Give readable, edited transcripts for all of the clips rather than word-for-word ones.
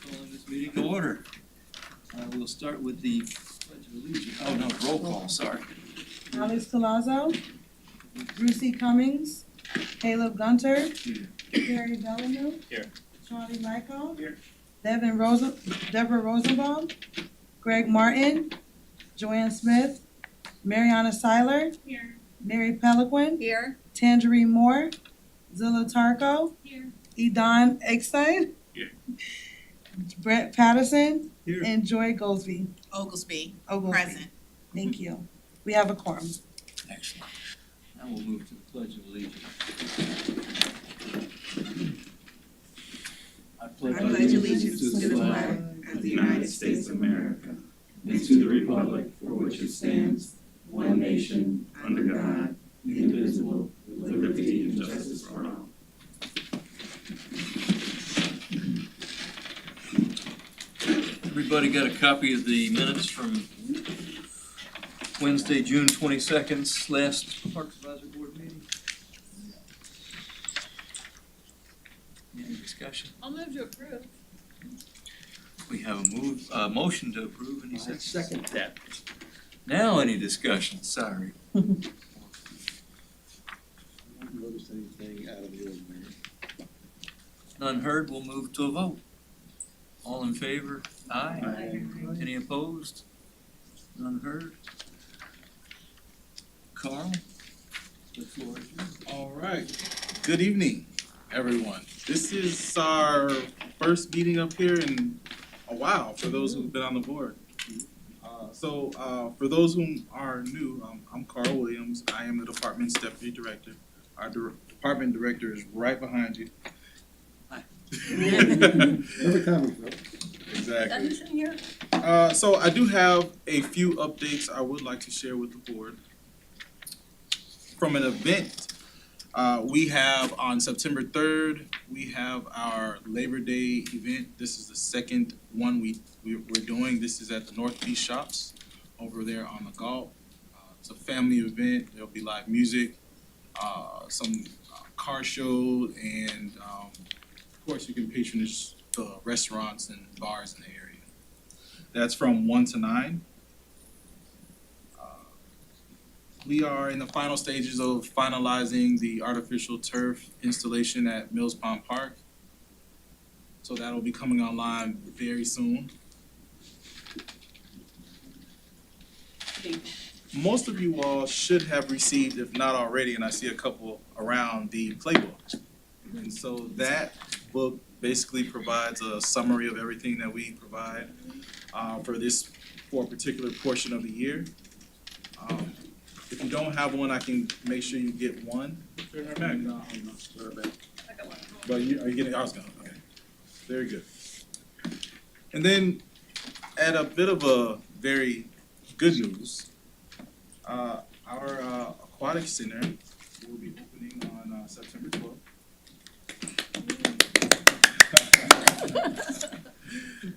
Calling this meeting to order. We'll start with the Pledge of Allegiance. Oh, no, roll call, sorry. Alex Collazo, Brucey Cummings, Caleb Gunter, Carrie Villeneux, Here. Charlie Lykkoff, Here. Deborah Rosenbaum, Greg Martin, Joanne Smith, Mariana Seiler, Here. Mary Peliquin, Here. Tangerine Moore, Zilla Tarko, Here. Edon Eckstein, Here. Brett Patterson, Here. and Joy Goldsby. Oglesby. Oglesby. Present. Thank you. We have a quorum. Excellent. Now we'll move to the Pledge of Allegiance. I I pledge allegiance to the flag of the United States of America and to the republic for which it stands, one nation, under God, indivisible, with liberty and justice for all. Everybody got a copy of the minutes from Wednesday, June 22nd, last Parks Advisory Board meeting? Any discussion? I'll move to approve. We have a motion to approve, and he said Second that. Now any discussion? Sorry. I don't notice anything out of the ordinary. None heard, we'll move to a vote. All in favor? Aye. Aye. Any opposed? None heard? Carl, the floor is yours. All right. Good evening, everyone. This is our first meeting up here in a while for those who've been on the board. For those whom are new, I'm Carl Williams. I am the department's deputy director. Our department director is right behind you. Hi. Every comment, though. Exactly. Who's in here? So I do have a few updates I would like to share with the board. From an event, we have on September 3rd, we have our Labor Day event. This is the second one we're doing. This is at the North Beach Shops over there on the Gulf. It's a family event. There'll be live music, some car show, and of course you can patronage the restaurants and bars in the area. That's from 1 to 9. We are in the final stages of finalizing the artificial turf installation at Mills Pond Park. So that'll be coming online very soon. Most of you all should have received, if not already, and I see a couple around, the playbook. And so that book basically provides a summary of everything that we provide for a particular portion of the year. If you don't have one, I can make sure you get one. I got one. But are you getting, I was going, okay. Very good. And then, at a bit of a very good news, our Aquatic Center will be opening on September 12th.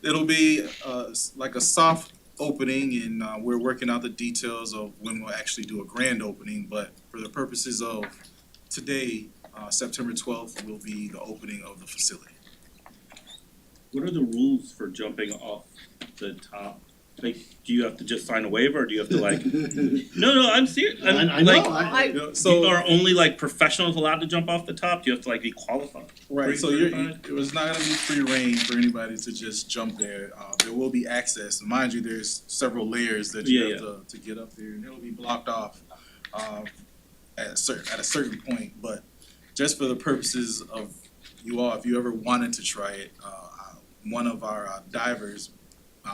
It'll be like a soft opening, and we're working out the details of when we'll actually do a grand opening, but for the purposes of today, September 12th will be the opening of the facility. What are the rules for jumping off the top? Like, do you have to just sign a waiver, or do you have to like? No, I'm serious. I know. You know, so Are only like professionals allowed to jump off the top? Do you have to like be qualified? right, so Pre-certified? it was not going to be free reign for anybody to just jump there. There will be access. Mind you, there's several layers that you have to get up there, and it'll be blocked off at a certain point. But just for the purposes of you all, if you ever wanted to try it, one of our divers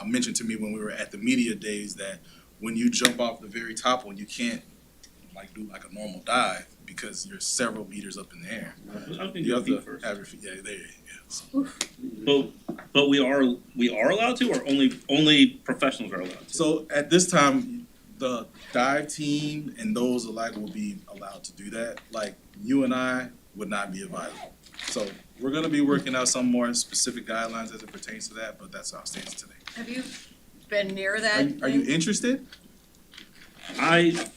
mentioned to me when we were at the media days that when you jump off the very top one, you can't like do like a normal dive because you're several meters up in the air. I was thinking You have feet to first. have your feet. Yeah, there. Yeah. So, But we are allowed to, or only professionals are allowed to. so at this time, the dive team and those alike will be allowed to do that. Like you and I would not be advisable. So we're going to be working out some more specific guidelines as it pertains to that, but that's how it stands today. Have you been near that? Are you interested? I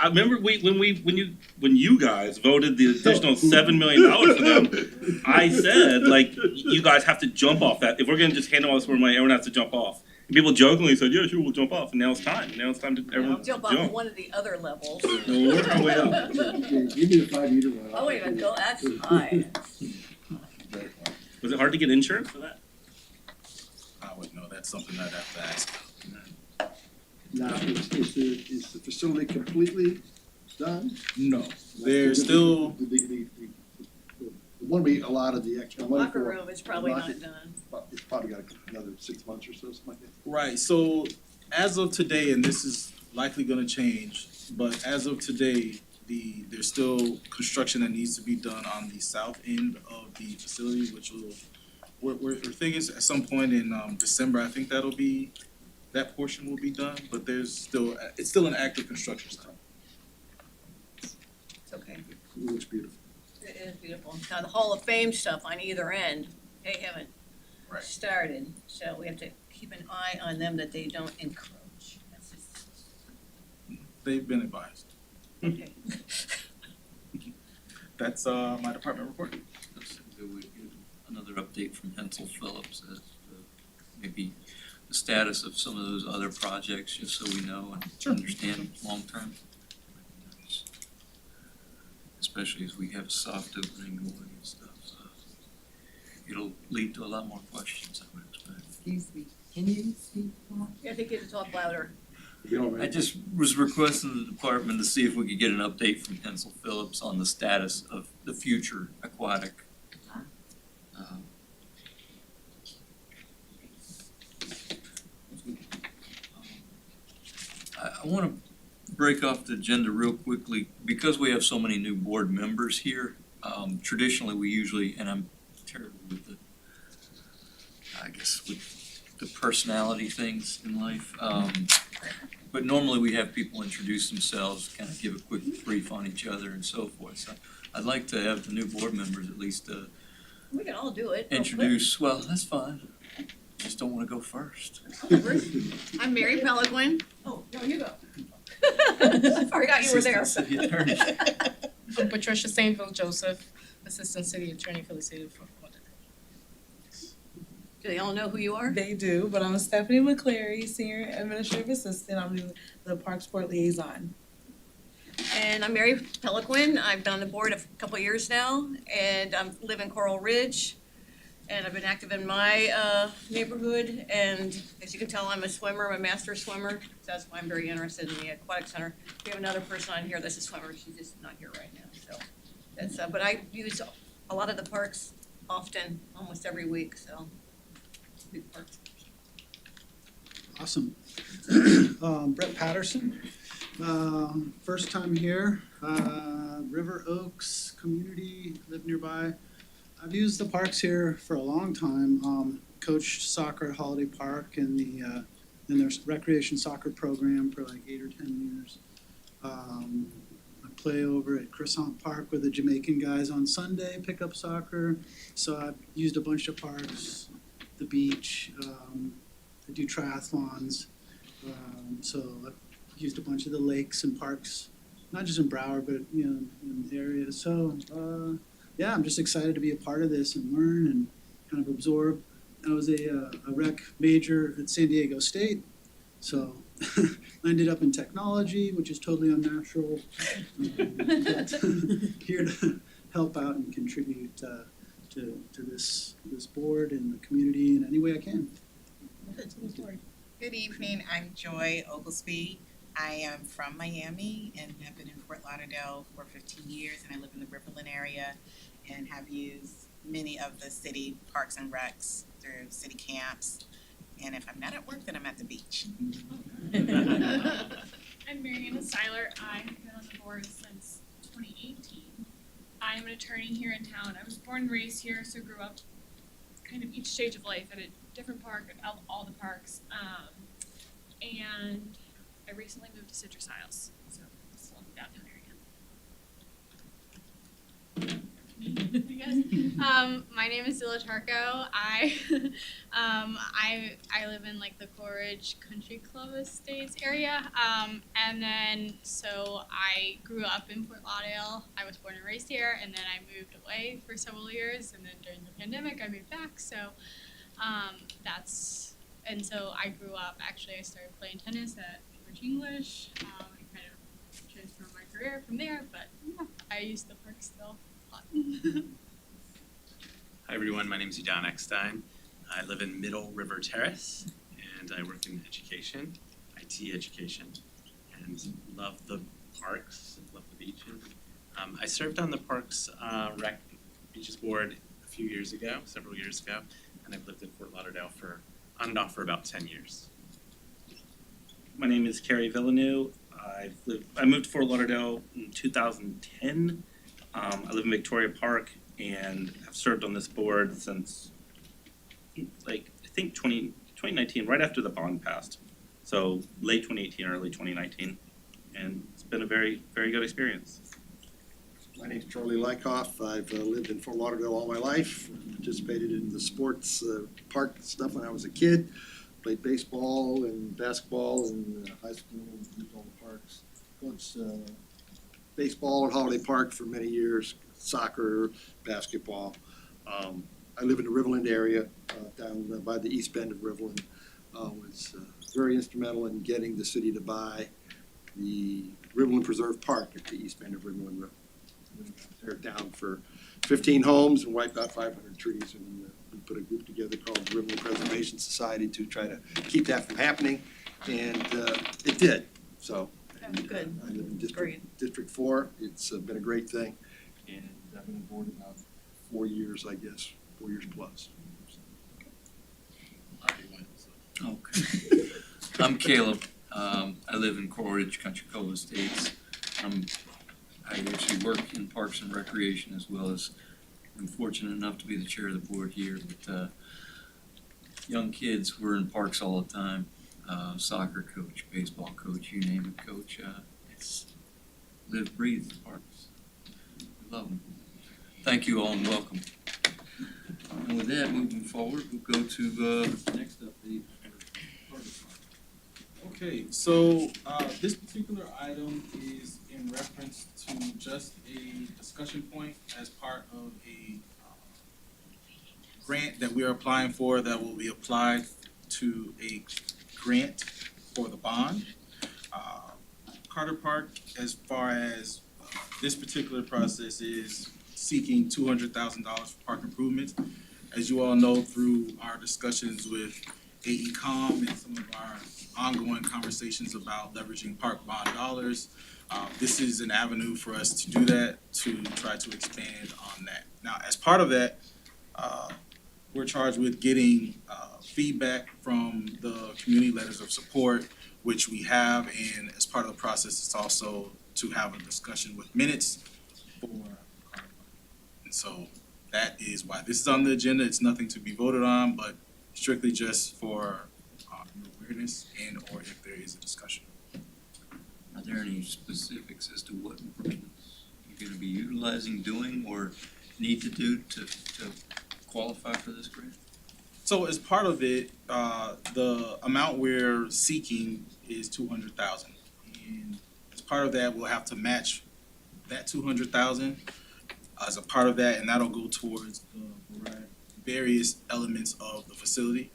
remember when you guys voted the additional $7 million for them, I said, like, you guys have to jump off that. If we're gonna just hand all this more money, everyone has to jump off. And people jokingly said, yeah, sure, we'll jump off, and now it's time. Now it's time to everyone Jump off one of the other levels. No, we're working our way up. Give me the 5-meter one. Oh, wait a minute, go, that's high. Was it hard to get insurance for that? I would know, that's something I'd have to ask. Now, is the facility completely done? No, they're still, The one we allotted the extra money Locker for, room is probably not done. it's probably got another 6 months or so, something like that. right, so as of today, and this is likely gonna change, but as of today, there's still construction that needs to be done on the south end of the facility, which will, we're thinking at some point in December, I think that portion will be done, but it's still an active construction site. It's okay. It looks beautiful. It is beautiful. Now, the Hall of Fame stuff on either end, they haven't Right. started, so we have to keep an eye on them that they don't encroach. That's just, They've been advised. okay. That's my department report. We get another update from Hensel Phillips as to maybe the status of some of those other projects, just so we know and understand long-term. Especially as we have a soft opening going and stuff, so it'll lead to a lot more questions, I would expect. Excuse me, can you speak more? You have to get to talk louder. We don't I just was requesting the department to see if we could get an update from Hensel Phillips on the status of the future aquatic. I want to break off the agenda real quickly, because we have so many new board members here. Traditionally, we usually, and I'm terrible with the personality things in life. But normally we have people introduce themselves, kind of give a quick brief on each other and so forth. So I'd like to have the new board members at least We can all do it. introduce, well, that's fine. Just don't want to go first. I'm Mary Peliquin. Oh, no, you go. I forgot you were there. Assistant City Attorney. I'm Patricia Saintville Joseph, Assistant City Attorney for the City of Fort Lauderdale. Do they all know who you are? They do, but I'm Stephanie McCleary, Senior Administrative Assistant. I'm the Parks Board Liaison. And I'm Mary Peliquin. I've been on the board a couple of years now, and I live in Coral Ridge. And I've been active in my neighborhood, and as you can tell, I'm a swimmer, I'm a master swimmer, so that's why I'm very interested in the aquatic center. We have another person on here that's a swimmer, she's just not here right now, so that's, but I use a lot of the parks often, almost every week, so. Big parks. Awesome. Brett Patterson, first time here, River Oaks community, live nearby. I've used the parks here for a long time, coached soccer at Holiday Park in their recreation soccer program for like 8 or 10 years. I play over at Crescent Park with the Jamaican guys on Sunday, pick up soccer. So I've used a bunch of parks, the beach, I do triathlons. So I've used a bunch of the lakes and parks, not just in Broward, but in the area. So yeah, I'm just excited to be a part of this and learn and kind of absorb. I was a rec major at San Diego State, so I ended up in technology, which is totally unnatural. But here to help out and contribute to this board and the community in any way I can. Good evening, I'm Joy Oglesby. I am from Miami and have been in Fort Lauderdale for 15 years, and I live in the Riverland area and have used many of the city parks and recs through city camps. And if I'm not at work, then I'm at the beach. I'm Mariana Seiler. I have been on the board since 2018. I am an attorney here in town. I was born and raised here, so grew up kind of each stage of life at a different park, at all the parks. And I recently moved to Citrus Isles, so still in the downtown area. My name is Zilla Tarko. I live in like the Coleridge Country Club Estates area. And then so I grew up in Fort Lauderdale. I was born and raised here, and then I moved away for several years, and then during the pandemic I moved back. So and so I grew up, actually I started playing tennis at Cambridge English, and kind of transformed my career from there, but yeah, I use the park still a lot. Hi everyone, my name is Udon Eckstein. I live in Middle River Terrace and I work in education, IT education, and love the parks, love the beaches. I served on the Parks Rec Beaches Board several years ago, and I've lived in Fort Lauderdale for on and off for about 10 years. My name is Carrie Villeneux. I moved to Fort Lauderdale in 2010. I live in Victoria Park and have served on this board since like I think 2019, right after the bond passed. So late 2018, early 2019, and it's been a very, very good experience. My name's Charlie Lykkoff. I've lived in Fort Lauderdale all my life, participated in the sports park stuff when I was a kid, played baseball and basketball in high school, used all the parks. Coached baseball at Holiday Park for many years, soccer, basketball. I live in the Riverland area, down by the east bend of Riverland. Was very instrumental in getting the city to buy the Riverland Preserve Park at the east bend of Riverland. Tear it down for 15 homes and wiped out 500 trees, and we put a group together called the Riverland Preservation Society to try to keep that from happening, and it did. So Good. I live in District 4. It's been a great thing, and I've been on board about 4 years, I guess, 4 years plus. Okay. I'm Caleb. I live in Coleridge Country Club Estates. I actually work in Parks and Recreation, as well as I'm fortunate enough to be the chair of the board here. But young kids, we're in parks all the time. Soccer coach, baseball coach, you name it, coach. It's live, breathe the parks. We love them. Thank you all and welcome. And with that, moving forward, we'll go to the next update. Okay, so this particular item is in reference to just a discussion point as part of a grant that we are applying for that will be applied to a grant for the bond. Carter Park, as far as this particular process, is seeking $200,000 for park improvements. As you all know, through our discussions with AECOM and some of our ongoing conversations about leveraging park bond dollars, this is an avenue for us to do that, to try to expand on that. Now, as part of that, we're charged with getting feedback from the community letters of support, which we have, and as part of the process, it's also to have a discussion with minutes for Carter Park. And so that is why this is on the agenda. It's nothing to be voted on, but strictly just for awareness and or if there is a discussion. Are there any specifics as to what improvements you're going to be utilizing, doing, or need to do to qualify for this grant? So as part of it, the amount we're seeking is $200,000, and as part of that, we'll have to match that $200,000 as a part of that, and that'll go towards the various elements of the facility.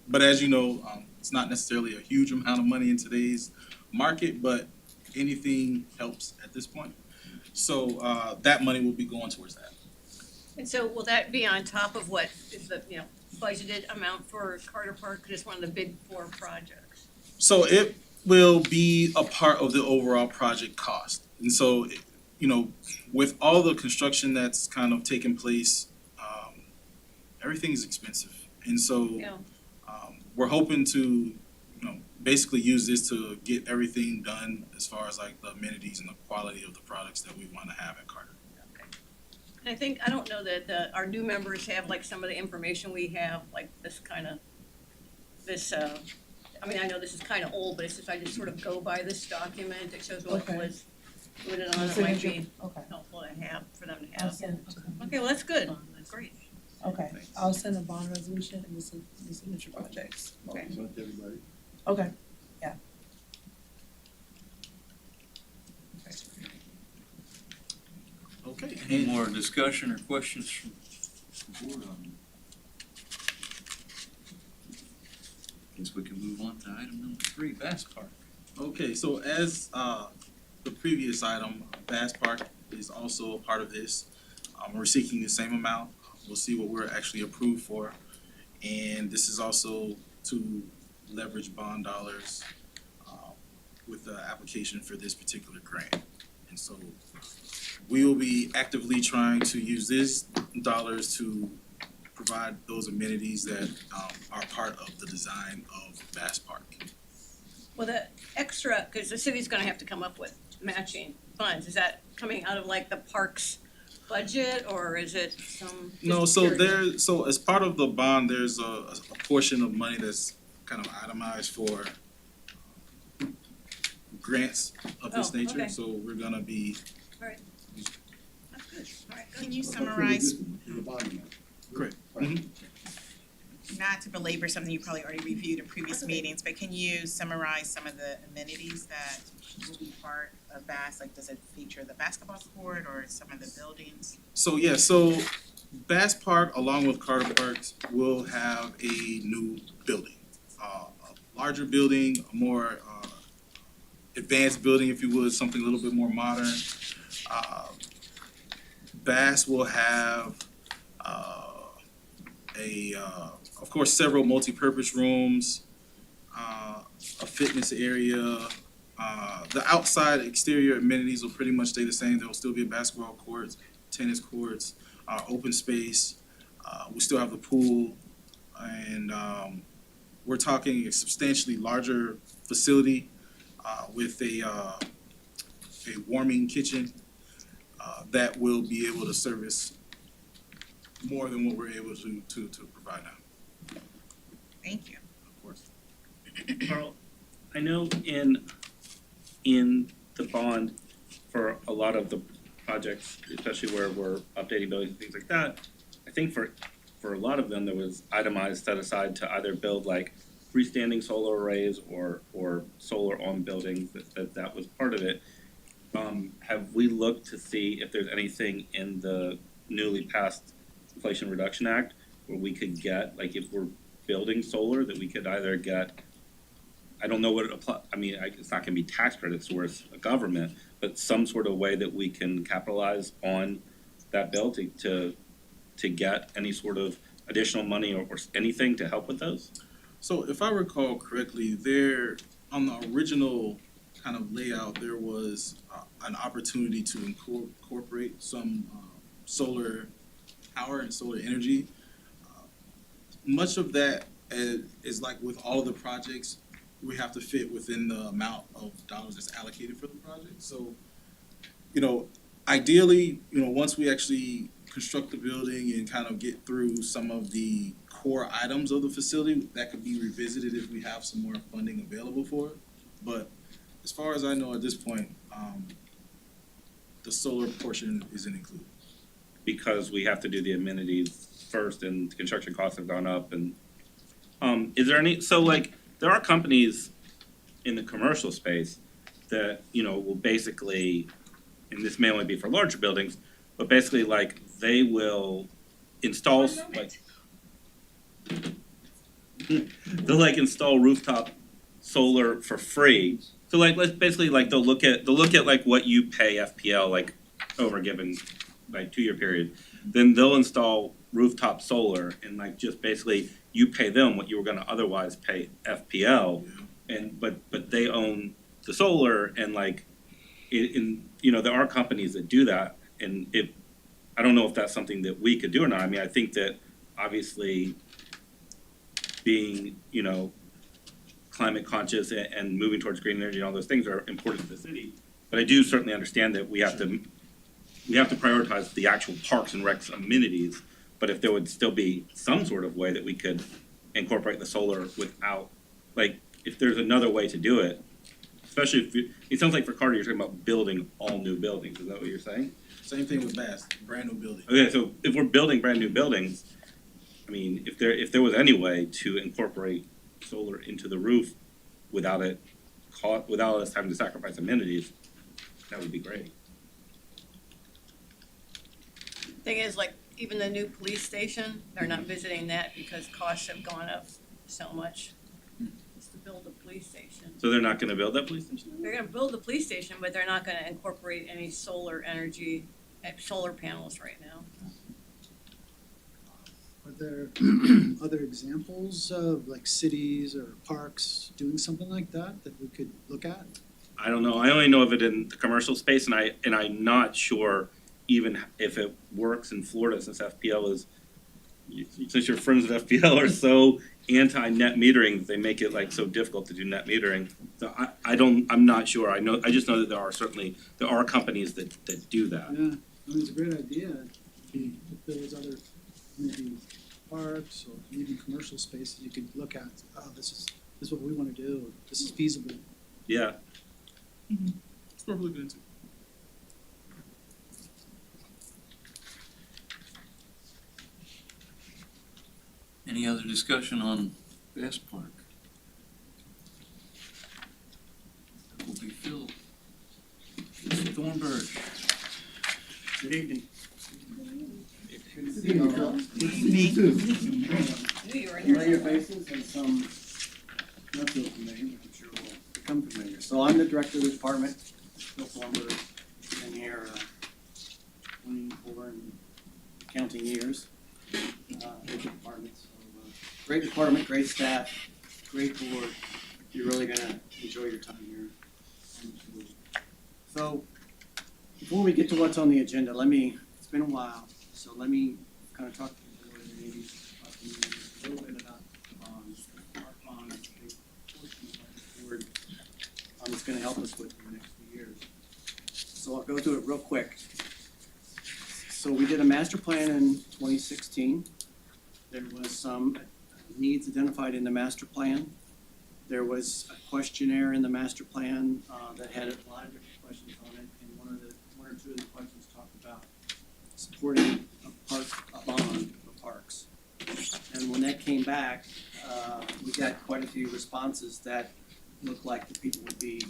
But as you know, it's not necessarily a huge amount of money in today's market, but anything helps at this point. So that money will be going towards that. And so will that be on top of what is the, budgeted amount for Carter Park? Because it's one of the big 4 projects. So it will be a part of the overall project cost. And so, with all the construction that's kind of taken place, everything's expensive. And so we're hoping to, basically use this to get everything done as far as like the amenities and the quality of the products that we want to have at Carter. And I don't know that our new members have like some of the information we have, like I know this is kind of old, but it's just, I just sort of go by this document. It shows what Okay. was put it on, it might be Okay, helpful to have, for them to I'll have. send, Okay, well, that's good, great. okay, I'll send a bond resolution and the signature projects. Okay. Sent to everybody. Okay, Okay, Any more discussion or questions from the board on? Guess we can move on to item number 3, Bass Park. okay, so as the previous item, Bass Park is also a part of this. We're seeking the same amount. We'll see what we're actually approved for. And this is also to leverage bond dollars with the application for this particular grant. And so we will be actively trying to use these dollars to provide those amenities that are part of the design of Bass Park. Well, the extra, because the city's gonna have to come up with matching funds, is that coming out of like the parks budget, or is it some? No, just so pure- so as part of the bond, there's a portion of money that's kind of itemized for grants of this Oh, nature, okay. so we're gonna be, That's good, all right, good. Can you summarize, The bond amount. correct. not to belabor something you probably already reviewed in previous meetings, but can you summarize some of the amenities that will be part of Bass? Like, does it feature the basketball court or some of the buildings? So yeah, so Bass Park along with Carter Parks will have a new building. A larger building, a more advanced building, if you would, something a little bit more modern. Bass will have of course, several multi-purpose rooms, a fitness area. The outside exterior amenities will pretty much stay the same. There will still be a basketball court, tennis courts, open space. We still have the pool, and we're talking a substantially larger facility with a warming kitchen that will be able to service more than what we're able to provide now. Thank you. Of course. Carl, I know in the bond for a lot of the projects, especially where we're updating buildings and things like that, I think for a lot of them, there was itemized set aside to either build like freestanding solar arrays or solar on buildings, that was part of it. Have we looked to see if there's anything in the newly passed Inflation Reduction Act where we could get, like if we're building solar, that we could either get, I don't know what it apply, I mean, it's not gonna be tax credits where it's a government, but some sort of way that we can capitalize on that bill to get any sort of additional money or anything to help with those? So if I recall correctly, there, on the original kind of layout, there was an opportunity to incorporate some solar power and solar energy. Much of that is like with all of the projects, we have to fit within the amount of dollars that's allocated for the project. So, ideally, once we actually construct the building and kind of get through some of the core items of the facility, that could be revisited if we have some more funding available for it. But as far as I know at this point, the solar portion isn't included. Because we have to do the amenities first and construction costs have gone up and, is there any, so like, there are companies in the commercial space that, will basically, and this may only be for larger buildings, but basically like, they will install, like, they'll like install rooftop solar for free. So like, let's basically like, they'll look at like what you pay FPL like over a given like 2-year period. Then they'll install rooftop solar and like just basically you pay them what you were gonna otherwise pay FPL. And but they own the solar and like there are companies that do that, and I don't know if that's something that we could do or not. I mean, I think that obviously being, climate conscious and moving towards green energy and all those things are important to the city. But I do certainly understand that we have to prioritize the actual parks and recs amenities. But if there would still be some sort of way that we could incorporate the solar without, like, if there's another way to do it, Especially if it sounds like for Carter, you're talking about building all new buildings, is that what you're saying? Same thing with Bass, brand new building. Okay, so if we're building brand new buildings, I mean, if there was any way to incorporate solar into the roof without us having to sacrifice amenities, that would be great. Thing is, like, even the new police station, they're not visiting that because costs have gone up so much. Just to build a police station. So they're not gonna build that police station? They're gonna build the police station, but they're not gonna incorporate any solar energy, solar panels right now. Are there other examples of like cities or parks doing something like that that we could look at? I don't know, I only know of it in the commercial space, and I'm not sure even if it works in Florida, since FPL is, since your friends at FPL are so anti-net metering, that they make it like so difficult to do net metering. So I'm not sure, I just know that there are companies that do that. Yeah, I mean, it's a great idea. If there was other maybe parks or even commercial spaces you could look at, oh, this is what we wanna do, this is feasible. Yeah, It's worth looking into. Any other discussion on Bass Park? That will be Phil. Mr. Thornburg. Good evening. Knew you were in here Familiar somewhere. faces and some not so familiar, but I'm sure will become familiar. So I'm the director of the department, Phil Thornburg, been here 24 and counting years. With the department, so great department, great staff, great board. You're really gonna enjoy your time here. So before we get to what's on the agenda, it's been a while, so let me kind of talk to the board and maybe talk to you a little bit about the bonds. Our bond is a big portion of our board that's gonna help us with the next few years. So I'll go through it real quick. So we did a master plan in 2016. There was some needs identified in the master plan. There was a questionnaire in the master plan that had a lot of different questions on it, and one or two of the questions talked about supporting a bond for parks. And when that came back, we got quite a few responses that looked like the people would be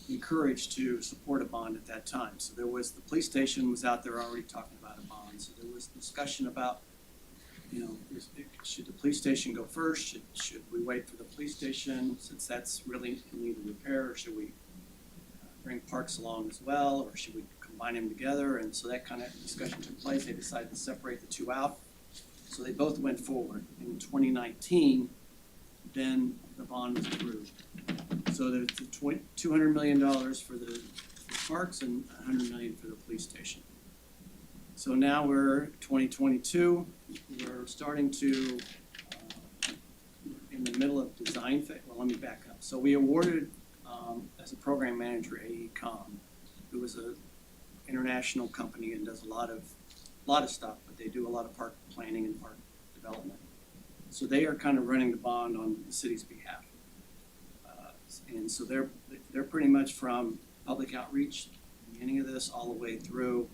encouraged to support a bond at that time. So there was, the police station was out there already talking about a bond. So there was discussion about, should the police station go first? Should we wait for the police station since that's really in need of repair? Or should we bring parks along as well? Or should we combine them together? And so that kind of discussion took place. They decided to separate the two out. So they both went forward. In 2019, then the bond was approved. So there's $200 million for the parks and $100 million for the police station. So now we're 2022, we're starting to, in the middle of design phase. Well, let me back up. So we awarded, as a program manager, AECom, who was an international company and does a lot of stuff, but they do a lot of park planning and park development. So they are kind of running the bond on the city's behalf. And so they're pretty much from public outreach, beginning of this, all the way through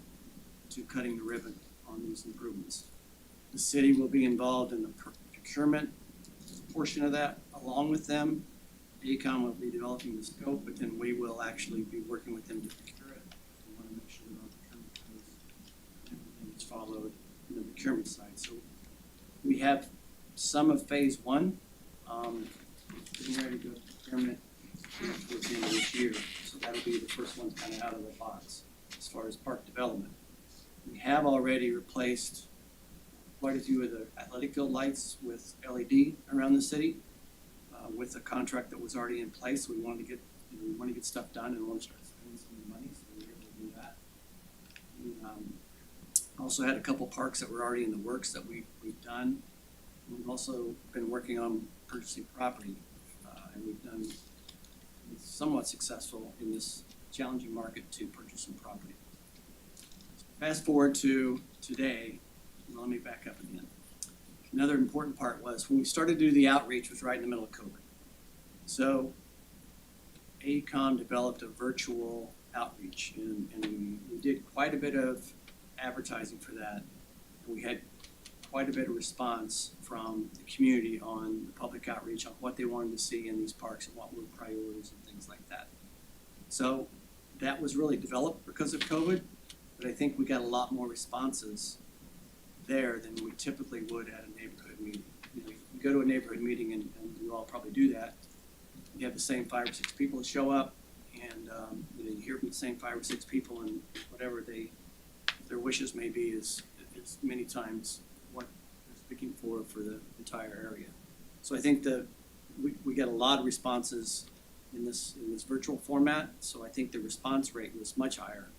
to cutting the ribbon on these improvements. The city will be involved in the procurement portion of that along with them. AECom will be developing the scope, but then we will actually be working with them to procure it. We want to make sure that our procurement goes, everything is followed in the procurement side. So we have some of phase one, getting ready to go to procurement towards the end of this year. So that'll be the first one kind of out of the box as far as park development. We have already replaced quite a few of the athletic field lights with LED around the city with a contract that was already in place. We wanted to get stuff done and want to start spending some of the money, so we were able to do that. We also had a couple parks that were already in the works that we've done. We've also been working on purchasing property, and we've done somewhat successful in this challenging market to purchase some property. Fast forward to today, let me back up again. Another important part was when we started to do the outreach was right in the middle of COVID. So AECOM developed a virtual outreach, and we did quite a bit of advertising for that. And we had quite a bit of response from the community on the public outreach on what they wanted to see in these parks and what were priorities and things like that. So that was really developed because of COVID, but I think we got a lot more responses there than we typically would at a neighborhood meeting. You know, you go to a neighborhood meeting, and you all probably do that. You have the same 5 or 6 people that show up, and you know, you hear from the same 5 or 6 people, and whatever their wishes may be is many times what they're speaking for the entire area. So I think we get a lot of responses in this virtual format. So I think the response rate was much higher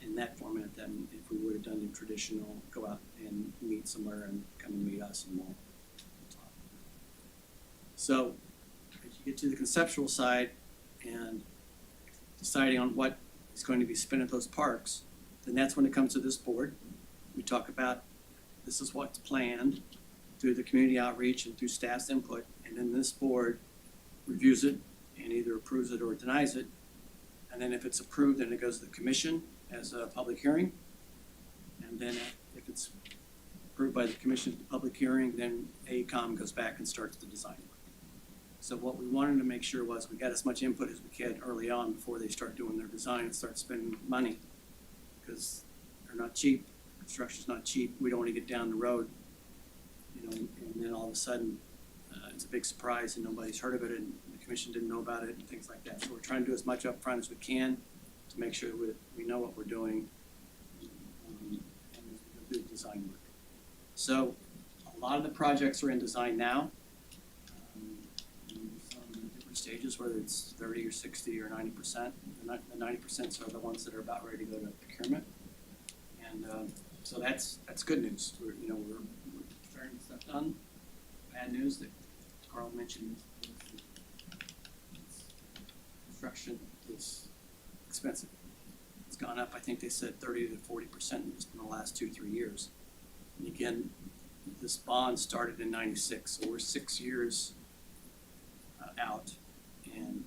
in that format than if we would have done the traditional go out and meet somewhere and come and meet us and we'll talk. So as you get to the conceptual side and deciding on what is going to be spent at those parks, then that's when it comes to this board. We talk about this is what's planned through the community outreach and through staff's input, and then this board reviews it and either approves it or denies it. And then if it's approved, then it goes to the commission as a public hearing. And then if it's approved by the commission at the public hearing, then AECOM goes back and starts the design work. So what we wanted to make sure was we got as much input as we could early on before they start doing their design and start spending money, because they're not cheap. Construction's not cheap. We don't want to get down the road, you know, and then all of a sudden it's a big surprise and nobody's heard of it and the commission didn't know about it and things like that. So we're trying to do as much upfront as we can to make sure we know what we're doing and do the design work. So a lot of the projects are in design now. In different stages, whether it's 30 or 60 or 90%. The 90% are the ones that are about ready to go to procurement. And so that's good news. We're starting stuff done. Bad news that Carl mentioned construction is expensive. It's gone up, I think they said 30 to 40% just in the last 2-3 years. And again, this bond started in '96, so we're 6 years out, and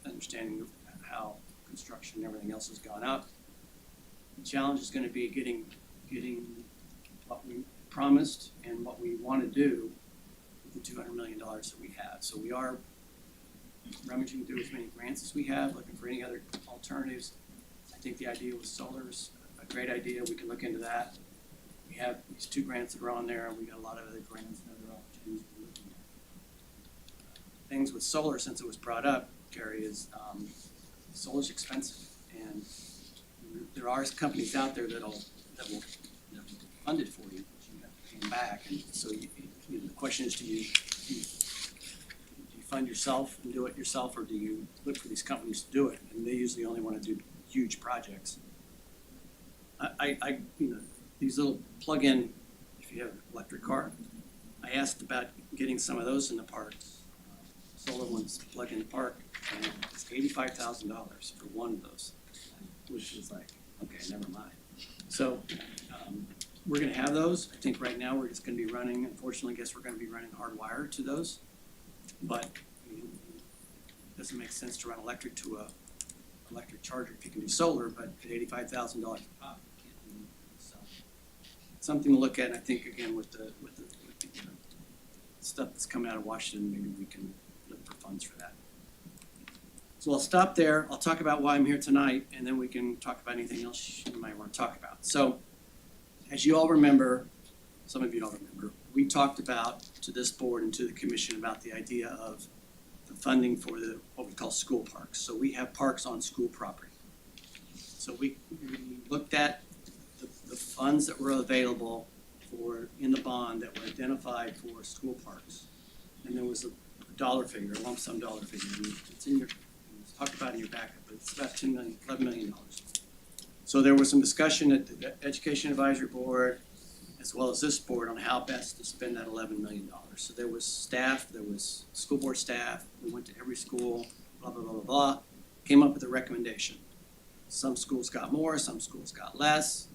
understanding of how construction and everything else has gone up. The challenge is going to be getting what we promised and what we want to do with the $200 million that we have. So we are rummaging through as many grants as we have, looking for any other alternatives. I think the idea with solar is a great idea. We can look into that. We have these 2 grants that are on there, and we got a lot of other grants and other opportunities we're looking at. Things with solar, since it was brought up, Carrie, is solar's expensive, and there are companies out there that will fund it for you, but you have to pay them back. And so the question is, do you fund yourself and do it yourself, or do you look for these companies to do it? And they usually only want to do huge projects. I these little plug-in, if you have an electric car, I asked about getting some of those in the parks. Solar ones plug in the park, and it's $85,000 for one of those, which is like, okay, never mind. So we're going to have those. I think right now we're just going to be running, unfortunately, I guess we're going to be running hardwired to those. But it doesn't make sense to run electric to a electric charger if you can do solar, but at $85,000 a pop, you can't do it. So something to look at. And I think again with the stuff that's coming out of Washington, maybe we can look for funds for that. So I'll stop there. I'll talk about why I'm here tonight, and then we can talk about anything else you might want to talk about. So as you all remember, some of you don't remember, we talked about to this board and to the commission about the idea of the funding for what we call school parks. So we have parks on school property. So we looked at the funds that were available in the bond that were identified for school parks. And there was a dollar figure, a lump sum dollar figure. And it's in your, it's talked about in your backup, but it's about $11 million. So there was some discussion at the Education Advisory Board, as well as this board, on how best to spend that $11 million. So there was staff, there was school board staff, we went to every school, blah, blah, blah, blah, blah, came up with a recommendation. Some schools got more, some schools got less,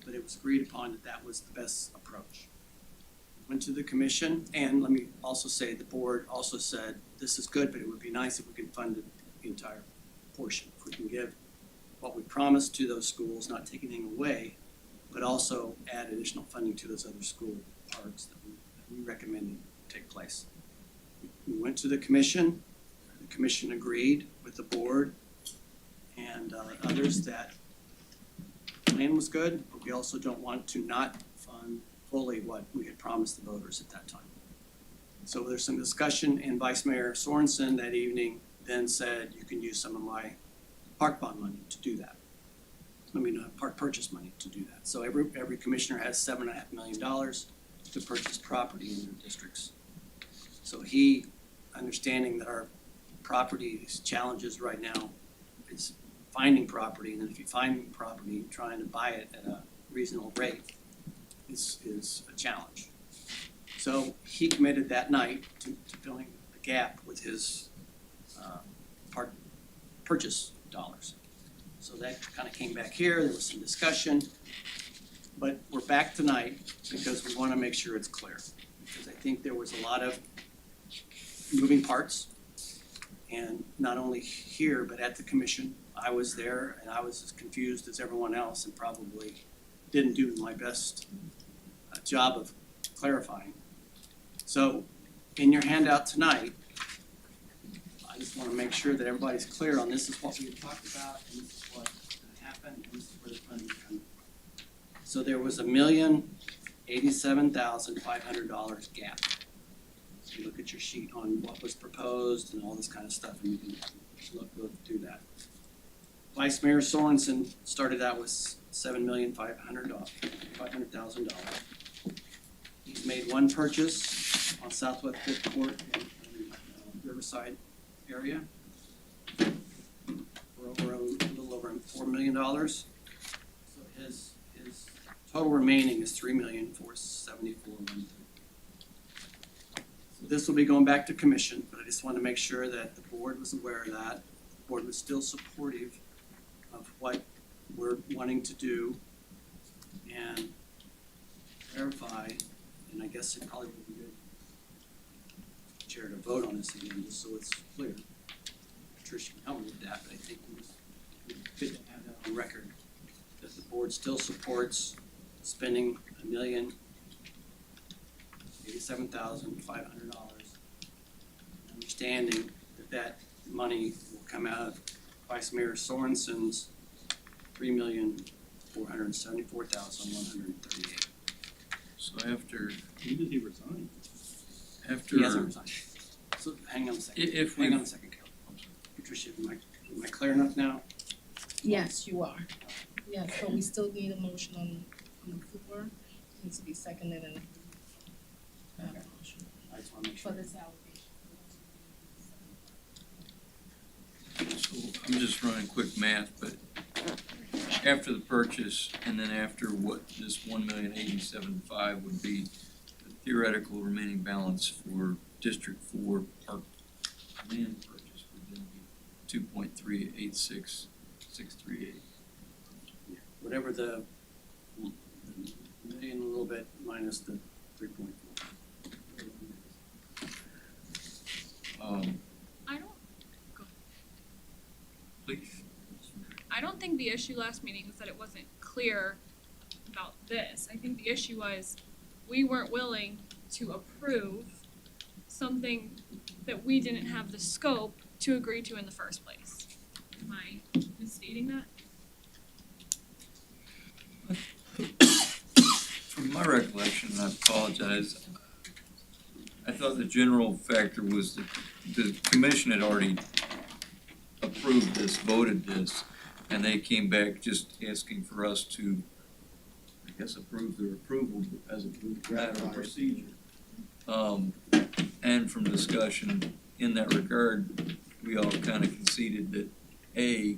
but it was agreed upon that that was the best approach. Went to the commission, and let me also say the board also said, this is good, but it would be nice if we could fund it the entire portion. If we can give what we promised to those schools, not take anything away, but also add additional funding to those other school parks that we recommended take place. We went to the commission agreed with the board and others that the plan was good, but we also don't want to not fund fully what we had promised the voters at that time. So there's some discussion, and Vice Mayor Sorensen that evening then said, you can use some of my park bond money to do that. Park purchase money to do that. So every commissioner has $7.5 million to purchase property in their districts. So he, understanding that our property challenges right now is finding property, and then if you find property, trying to buy it at a reasonable rate is a challenge. So he committed that night to filling the gap with his park purchase dollars. So that kind of came back here, there was some discussion, but we're back tonight because we want to make sure it's clear. Because I think there was a lot of moving parts, and not only here, but at the commission. I was there and I was as confused as everyone else and probably didn't do my best job of clarifying. So in your handout tonight, I just want to make sure that everybody's clear on this is what we talked about, and this is what's going to happen, and this is where the funding is coming from. So there was $1,087,500 gap. So you look at your sheet on what was proposed and all this kind of stuff, and you can go do that. Vice Mayor Sorensen started out with $7,500,000. He's made one purchase on Southwest Fifth Court in Riverside area for over a little over $4 million. So his total remaining is $3,474,130. So this will be going back to commission, but I just want to make sure that the board was aware of that. The board was still supportive of what we're wanting to do and clarify, and I guess it probably would be good, Chair, to vote on this again, just so it's clear. Patricia can help me with that, but I think we could have that on record, that the board still supports spending $1,087,500, understanding that that money will come out of Vice Mayor Sorensen's $3,474,138. So after, When did he resign? after. He hasn't resigned. So hang on a second. If we. Hang on a second, Carol. Patricia, am I clear enough now? Yes, you are. Yes, but we still need a motion on the floor. It needs to be seconded and. I just want to make sure. For this allocation. So I'm just running quick math, but after the purchase and then after what this $1,087,500 would be, the theoretical remaining balance for District 4 park land purchase would then be 2.386638. Whatever the million, a little bit minus the 3.4. Please. I don't think the issue last meeting was that it wasn't clear about this. I think the issue was we weren't willing to approve something that we didn't have the scope to agree to in the first place. Am I misstating that? From my recollection, and I apologize, I thought the general factor was that the commission had already approved this, voted this, and they came back just asking for us to, I guess, approve their approval as a matter of procedure. And from discussion in that regard, we all kind of conceded that the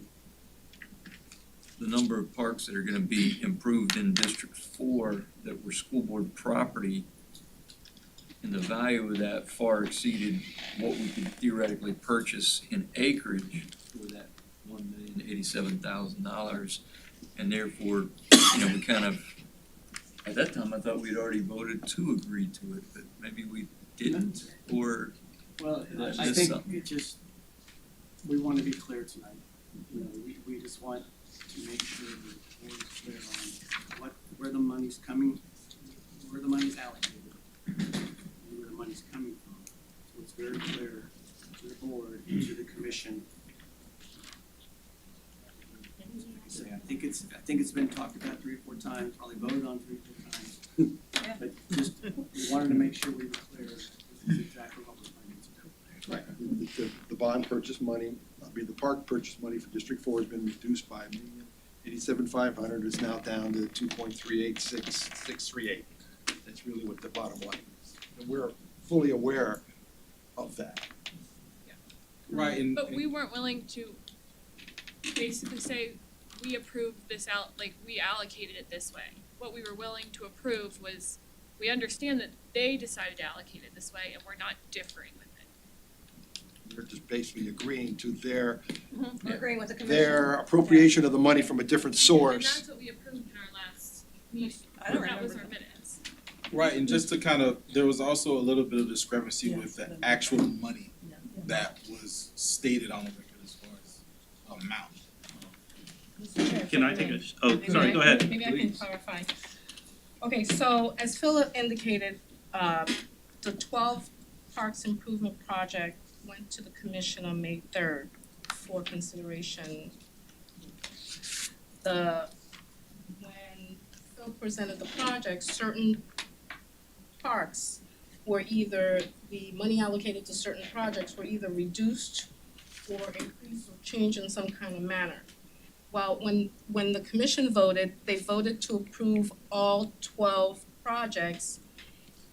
number of parks that are gonna be improved in District 4 that were school board property, and the value of that far exceeded what we could theoretically purchase in acreage for that $1,087,000. And therefore, we kind of, at that time, I thought we'd already voted to agree to it, but maybe we didn't, or Well, That's I just think something. it just, we want to be clear tonight. You know, we just want to make sure that the board is clear on where the money's coming, where the money's allocated, and where the money's coming from. So it's very clear to the board and to the commission. Like I say, I think it's been talked about 3 or 4 times, probably voted on 3 or 4 times. But just, we wanted to make sure we were clear, this is exactly what we're planning to do. Right. The bond purchase money, the park purchase money for District 4 has been reduced by $1,087,500. It's now down to 2.386638. That's really what the bottom line is. And we're fully aware of that. Right, and But we weren't willing to basically say, we approved this out, like, we allocated it this way. What we were willing to approve was, we understand that they decided to allocate it this way, and we're not differing with it. We're just basically agreeing to their We're agreeing with the commission. their appropriation of the money from a different And source. that's what we approved in our last meeting. I don't That was remember our minutes. right, and just to kind of, there was also a little bit of discrepancy with the actual money that was stated on the record as far as amount. Mr. Chair, Can I take a, oh, sorry, go ahead. Maybe I can clarify. Okay, so as Philip indicated, the 12 Parks Improvement Project went to the commission on May 3rd for consideration. When Phil presented the project, certain parks were either, the money allocated to certain projects were either reduced or increased or changed in some kind of manner. Well, when the commission voted, they voted to approve all 12 projects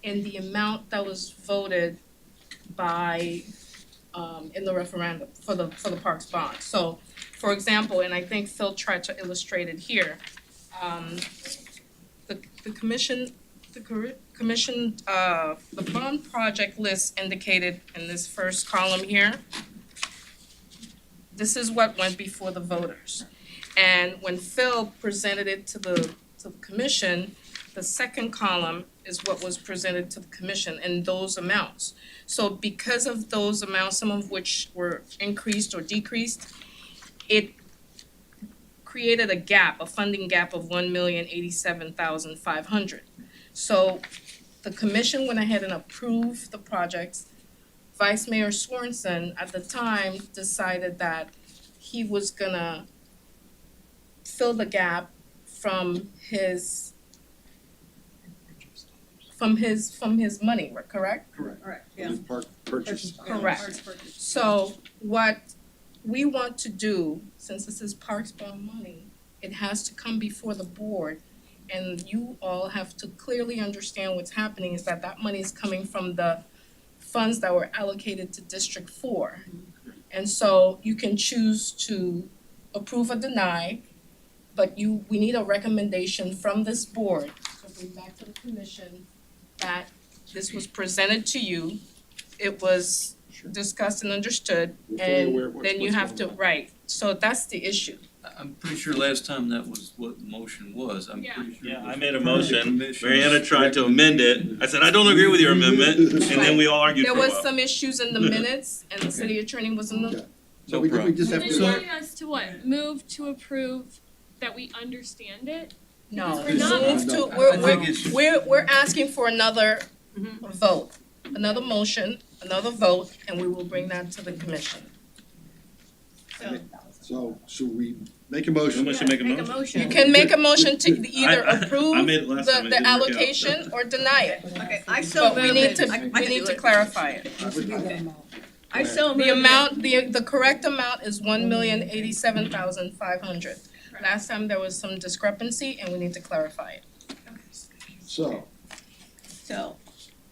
in the amount that was voted by, in the referendum for the parks bond. So, for example, and I think Phil tried to illustrate it here, the bond project list indicated in this first column here, this is what went before the voters. And when Phil presented it to the commission, the second column is what was presented to the commission and those amounts. So because of those amounts, some of which were increased or decreased, it created a gap, a funding gap of $1,087,500. So the commission went ahead and approved the projects. Vice Mayor Swanson at the time decided that he was gonna fill the gap from his money, correct? Correct, For the park purchase. Correct. So what we want to do, since this is Parks Bond money, it has to come before the board. And you all have to clearly understand what's happening is that money is coming from the funds that were allocated to District 4. And so you can choose to approve or deny, but we need a recommendation from this board to bring back to the commission that this was presented to you, it was discussed and understood, We're fully aware of and then you what's have to, going on. right, so that's the issue. I'm pretty sure last time that was what the motion was, I'm Yeah. pretty sure. it Yeah, was I made a per the motion, commission's Mariana tried to amend it, I said, I don't agree with your amendment, and then we all argued for There a was while. some issues in the minutes, and the city attorney was in the, Okay. No So we problem. just have Then to. you wanted us to what, move to approve that we understand it? no, We're not- move to, I think it's just- we're asking for another vote, another motion, another vote, and we will bring that to the commission. So should we make a motion? Someone should make a Make a motion. motion. You can make a motion to either I approve made it last time, it the didn't work out. allocation or deny it. Okay, I so But we need to, I we can need do to it. clarify it. I so The moved amount, the correct amount is $1,087,500. Last time there was some discrepancy and we need to clarify it. So, So,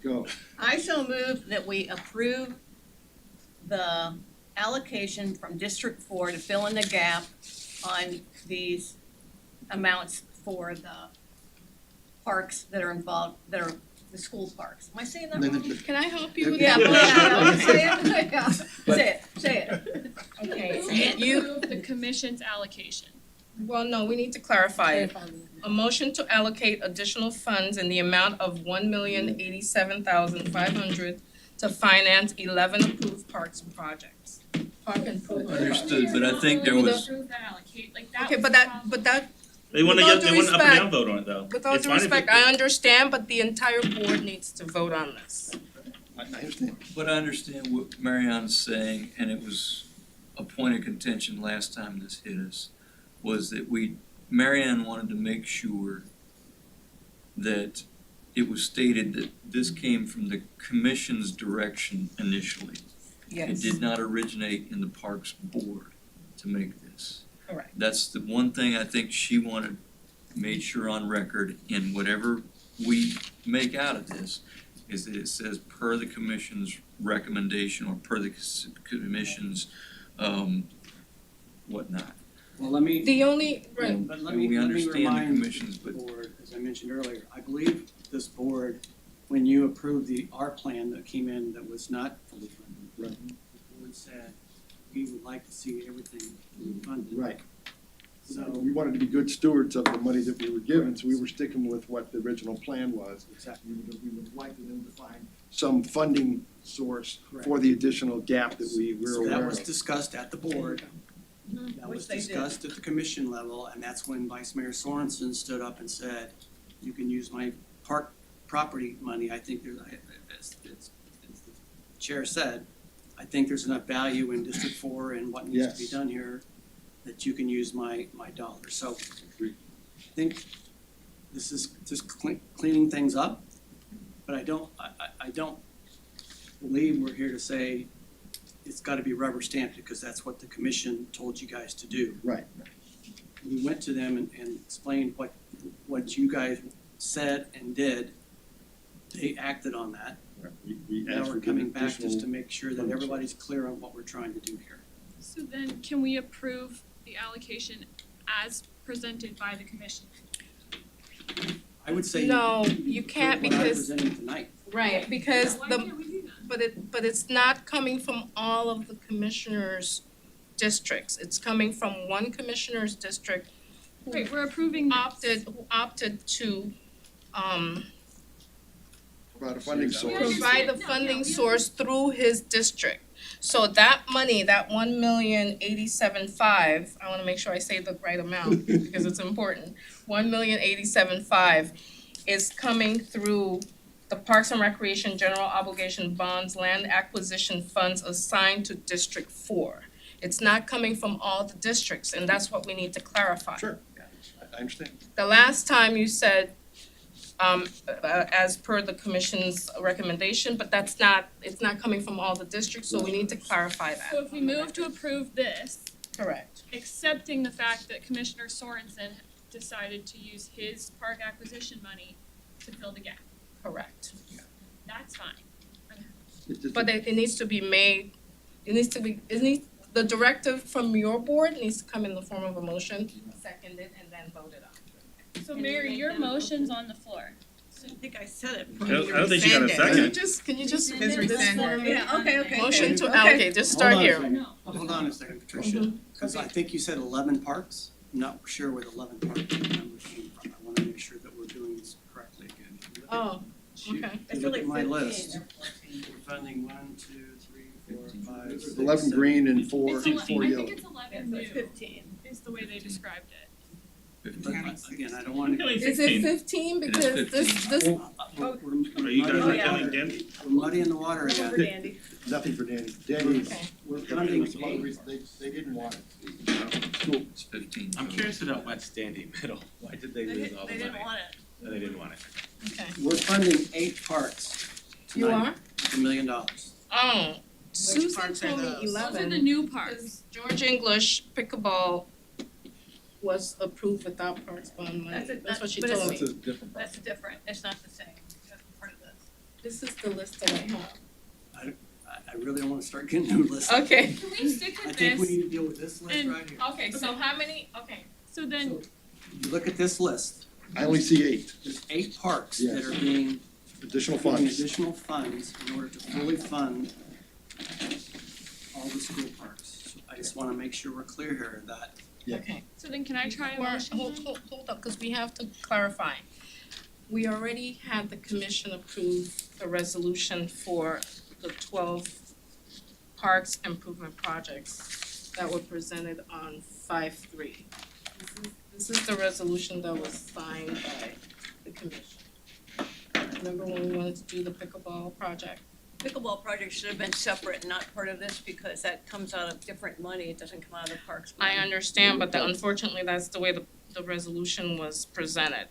go. I so move that we approve the allocation from District 4 to fill in the gap on these amounts for the parks that are involved, that are the school parks. Am I saying that wrong? Can I help you with Yeah, that? say it, say it. Okay, You approve the commission's allocation. well, no, we need to clarify it. A motion to allocate additional funds in the amount of $1,087,500 to finance 11 approved parks projects. park improvement. Understood, but I think there was, Approve that allocate, like that Okay, was but the that, problem. but that, They wanna With all get, they due want an up and respect- down vote on it though. with all It's due fine if respect, it- I understand, but the entire board needs to vote on this. I understand. but I understand what Marianne's saying, and it was a point of contention last time this hit us, was that Marianne wanted to make sure that it was stated that this came from the commission's direction initially. It did not originate in the Parks Board to make this. Correct. That's the one thing I think she made sure on record in whatever we make out of this, is that it says per the commission's recommendation or per the commission's, whatnot. Well, let me, The only, right, but let And me we understand the remind commissions, the but board, as I mentioned earlier, I believe this board, when you approved our plan that came in that was not fully funded. Right. The board said, we would like to see everything funded. Right. So, We wanted to be good stewards of the money that we were given, so we were sticking with what the original plan was. exactly, We would like them to find some funding source for the additional gap that we were so aware that of. was discussed at the board. That was discussed at the commission level, and that's when Vice Mayor Sorensen stood up and said, you can use my park property money. I think there's, as the chair said, I think there's enough value in District 4 and what needs to be Yes. done here that you can use my dollars. So I think this is just cleaning things up, but I don't believe we're here to say it's gotta be rubber stamped because that's what the commission told you guys to do. Right. We went to them and explained what you guys said and did. They acted on that. We Now asked we're for coming back additional just to make sure that funds. everybody's clear on what we're trying to do here. So then can we approve the allocation as presented by the commission? I would say. No, you can't What I'm because- presenting tonight. right, because Why the, can't we do that? but it's not coming from all of the commissioners' districts. It's coming from one commissioner's district who Right, we're approving this. opted to, About a funding source. provide the No, yeah, funding we source through his district. So that money, that 1,087,500, I wanna make sure I say the right amount because it's important. 1,087,500 is coming through the Parks and Recreation General Obligation Bonds Land Acquisition Funds assigned to District 4. It's not coming from all the districts, and that's what we need to clarify. Sure, I understand. The last time you said, as per the commission's recommendation, but it's not coming from all the districts, so we need to clarify that. So if we move to approve this, Correct. accepting the fact that Commissioner Sorensen decided to use his park acquisition money to fill the gap, Correct. that's fine. But it needs to be made, the directive from your board needs to come in the form of a motion, seconded, and then voted on. So Can you Mary, make your that motion's on the floor. I think I said it. I don't think she got a Can you second. just Rescind do it. this for me? Yeah, okay. Motion to Okay. allocate, just start Hold on a here. second. No. Hold on a second, Patricia, because I think you said 11 parks. I'm not sure where the 11 parks numbers came from. I wanna make sure that we're doing this correctly again. Oh, Shoot, okay. if you look at my 15. list. We're funding 1, 2, 3, 4, 5, 6, 11 7. green and four It's ele- yellow. I think it's 11 new, 15. is the way they described it. But again, I don't want to. Really? Is it 15? It is Because this, 15. We're Are you guys Oh, not yeah. telling Dan? muddying the water Over again. Dandy. Nothing for Danny. Danny, Okay. We're funding they didn't want it. It's 15. I'm curious about West Standing Middle. Why did they lose all the money? They didn't want it. No, they didn't want it. okay. We're funding 8 parks You tonight are? with $1 million. Oh, Susan parks are told me those? Those are the 11, new parts. because George English pickleball was approved without parks bond money. That's what she but told it's- me. That's a different problem. That's different, it's not the same, that's part of this. This is the list that I have. I really don't want to start getting new lists. Okay. Can we stick I with think we this? need to deal with this list And- right here. Okay, so how many, okay. So then, So, you look at this list, I only see 8 there's 8 parks Yes. that are being additional getting funds. additional funds in order to fully fund all the school parks. So I just want to make sure we're clear here that Yeah. Okay. so then can I try a Well, motion? hold up, because we have to clarify. We already had the commission approve the resolution for the 12 parks improvement projects that were presented on 5/3. This is the resolution that was signed by the commission. Remember when we wanted to do the pickleball project? Pickleball project should have been separate and not part of this because that comes out of different money, it doesn't come out of the parks money. I understand, but unfortunately, that's the way the resolution was presented.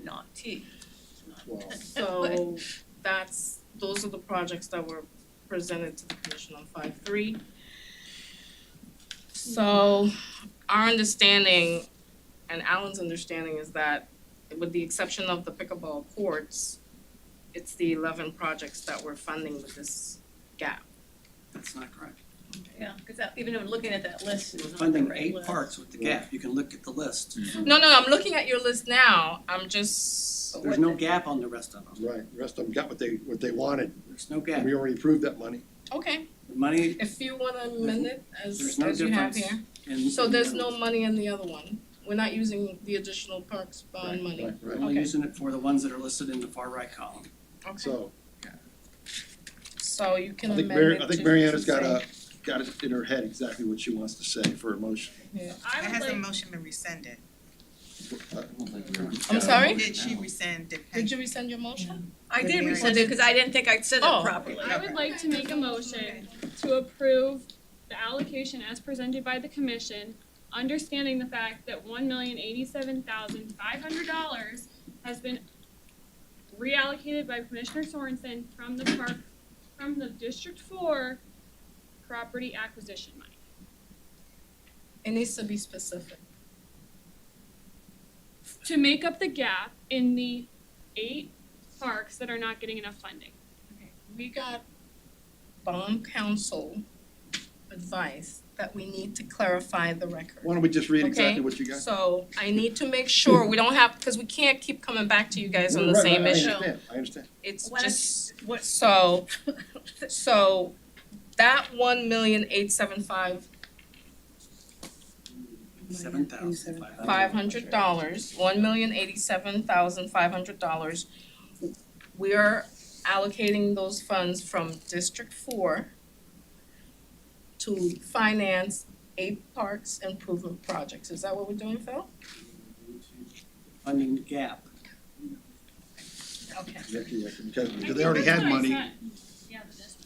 Not T. Well, So those are the projects that were presented to the commission on 5/3. So our understanding and Alan's understanding is that with the exception of the pickleball courts, it's the 11 projects that we're funding with this gap. That's not correct. Yeah, because even when looking at that list, We're it's not the funding right 8 list. parks with the gap. You can look at the list. No, I'm looking at your list now. I'm just, There's no gap on the rest of them. right, the rest of them got what they wanted, There's no gap. we already approved that money. okay, The money, if you wanna amend it there's as no you have difference. here. in. So there's no money in the other one. We're not using the additional parks bond money. Right, We're right, only Okay. using it for the ones that are listed in the far right column. Okay. so, You can I think amend it I think to Mariana's say- got it in her head exactly what she wants to say for a motion. I would Has the like, motion been rescinded? I'm sorry? Did she rescind? Did you rescind your motion? I did Did rescind it because I didn't think I said Oh. it properly. I would like to make a motion to approve the allocation as presented by the commission, understanding the fact that $1,087,500 has been reallocated by Commissioner Sorensen from the District 4 property acquisition money. It needs to be specific. To make up the gap in the 8 parks that are not getting enough funding. We got bond counsel advice that we need to clarify the record. Why don't we just read exactly Okay, what you got? So I need to make sure we don't have, because we can't keep coming back to you guys on the Right, same right, issue. I understand. It's Why don't just, what- so that 1,875,500 $7,500. $1,087,500. We are allocating those funds from District 4 to finance 8 parks improvement projects. Is that what we're doing, Phil? Funding the gap. Okay. Yeah, because they already had money. Yeah, but this,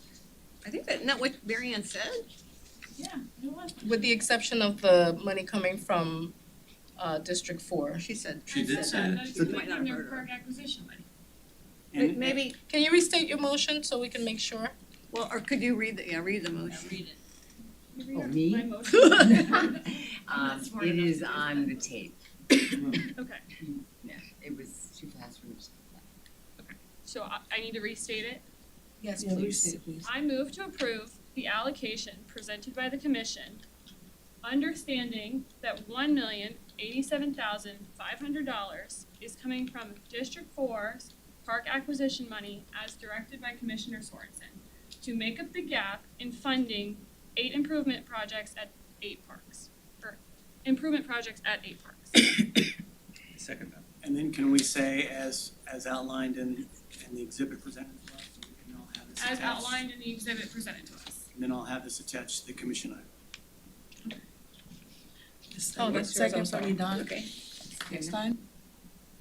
I think that's not what Mary Ann said. yeah, it was. With the exception of the money coming from District 4. She said. She did say that. That's You might not have their heard her. park acquisition money. And- Maybe, Can you restate your motion so we can make sure? well, or could you read the motion? Read it. Oh, me? My motion. It smart is enough to do on the tape. Okay, Yeah, it was too fast for me. so I need to restate it. Yes, Yeah, please. restate, please. I move to approve the allocation presented by the commission, understanding that $1,087,500 is coming from District 4's park acquisition money as directed by Commissioner Sorensen to make up the gap in funding 8 improvement projects at 8 parks, or improvement projects at 8 parks. Second that. And then can we say as outlined in the exhibit presented to us, so we can all have this As attached? outlined in the exhibit presented to us. And then I'll have this attached to the commission item. Oh, that's yours, I'm Second, sorry. are you done? Okay. Next time?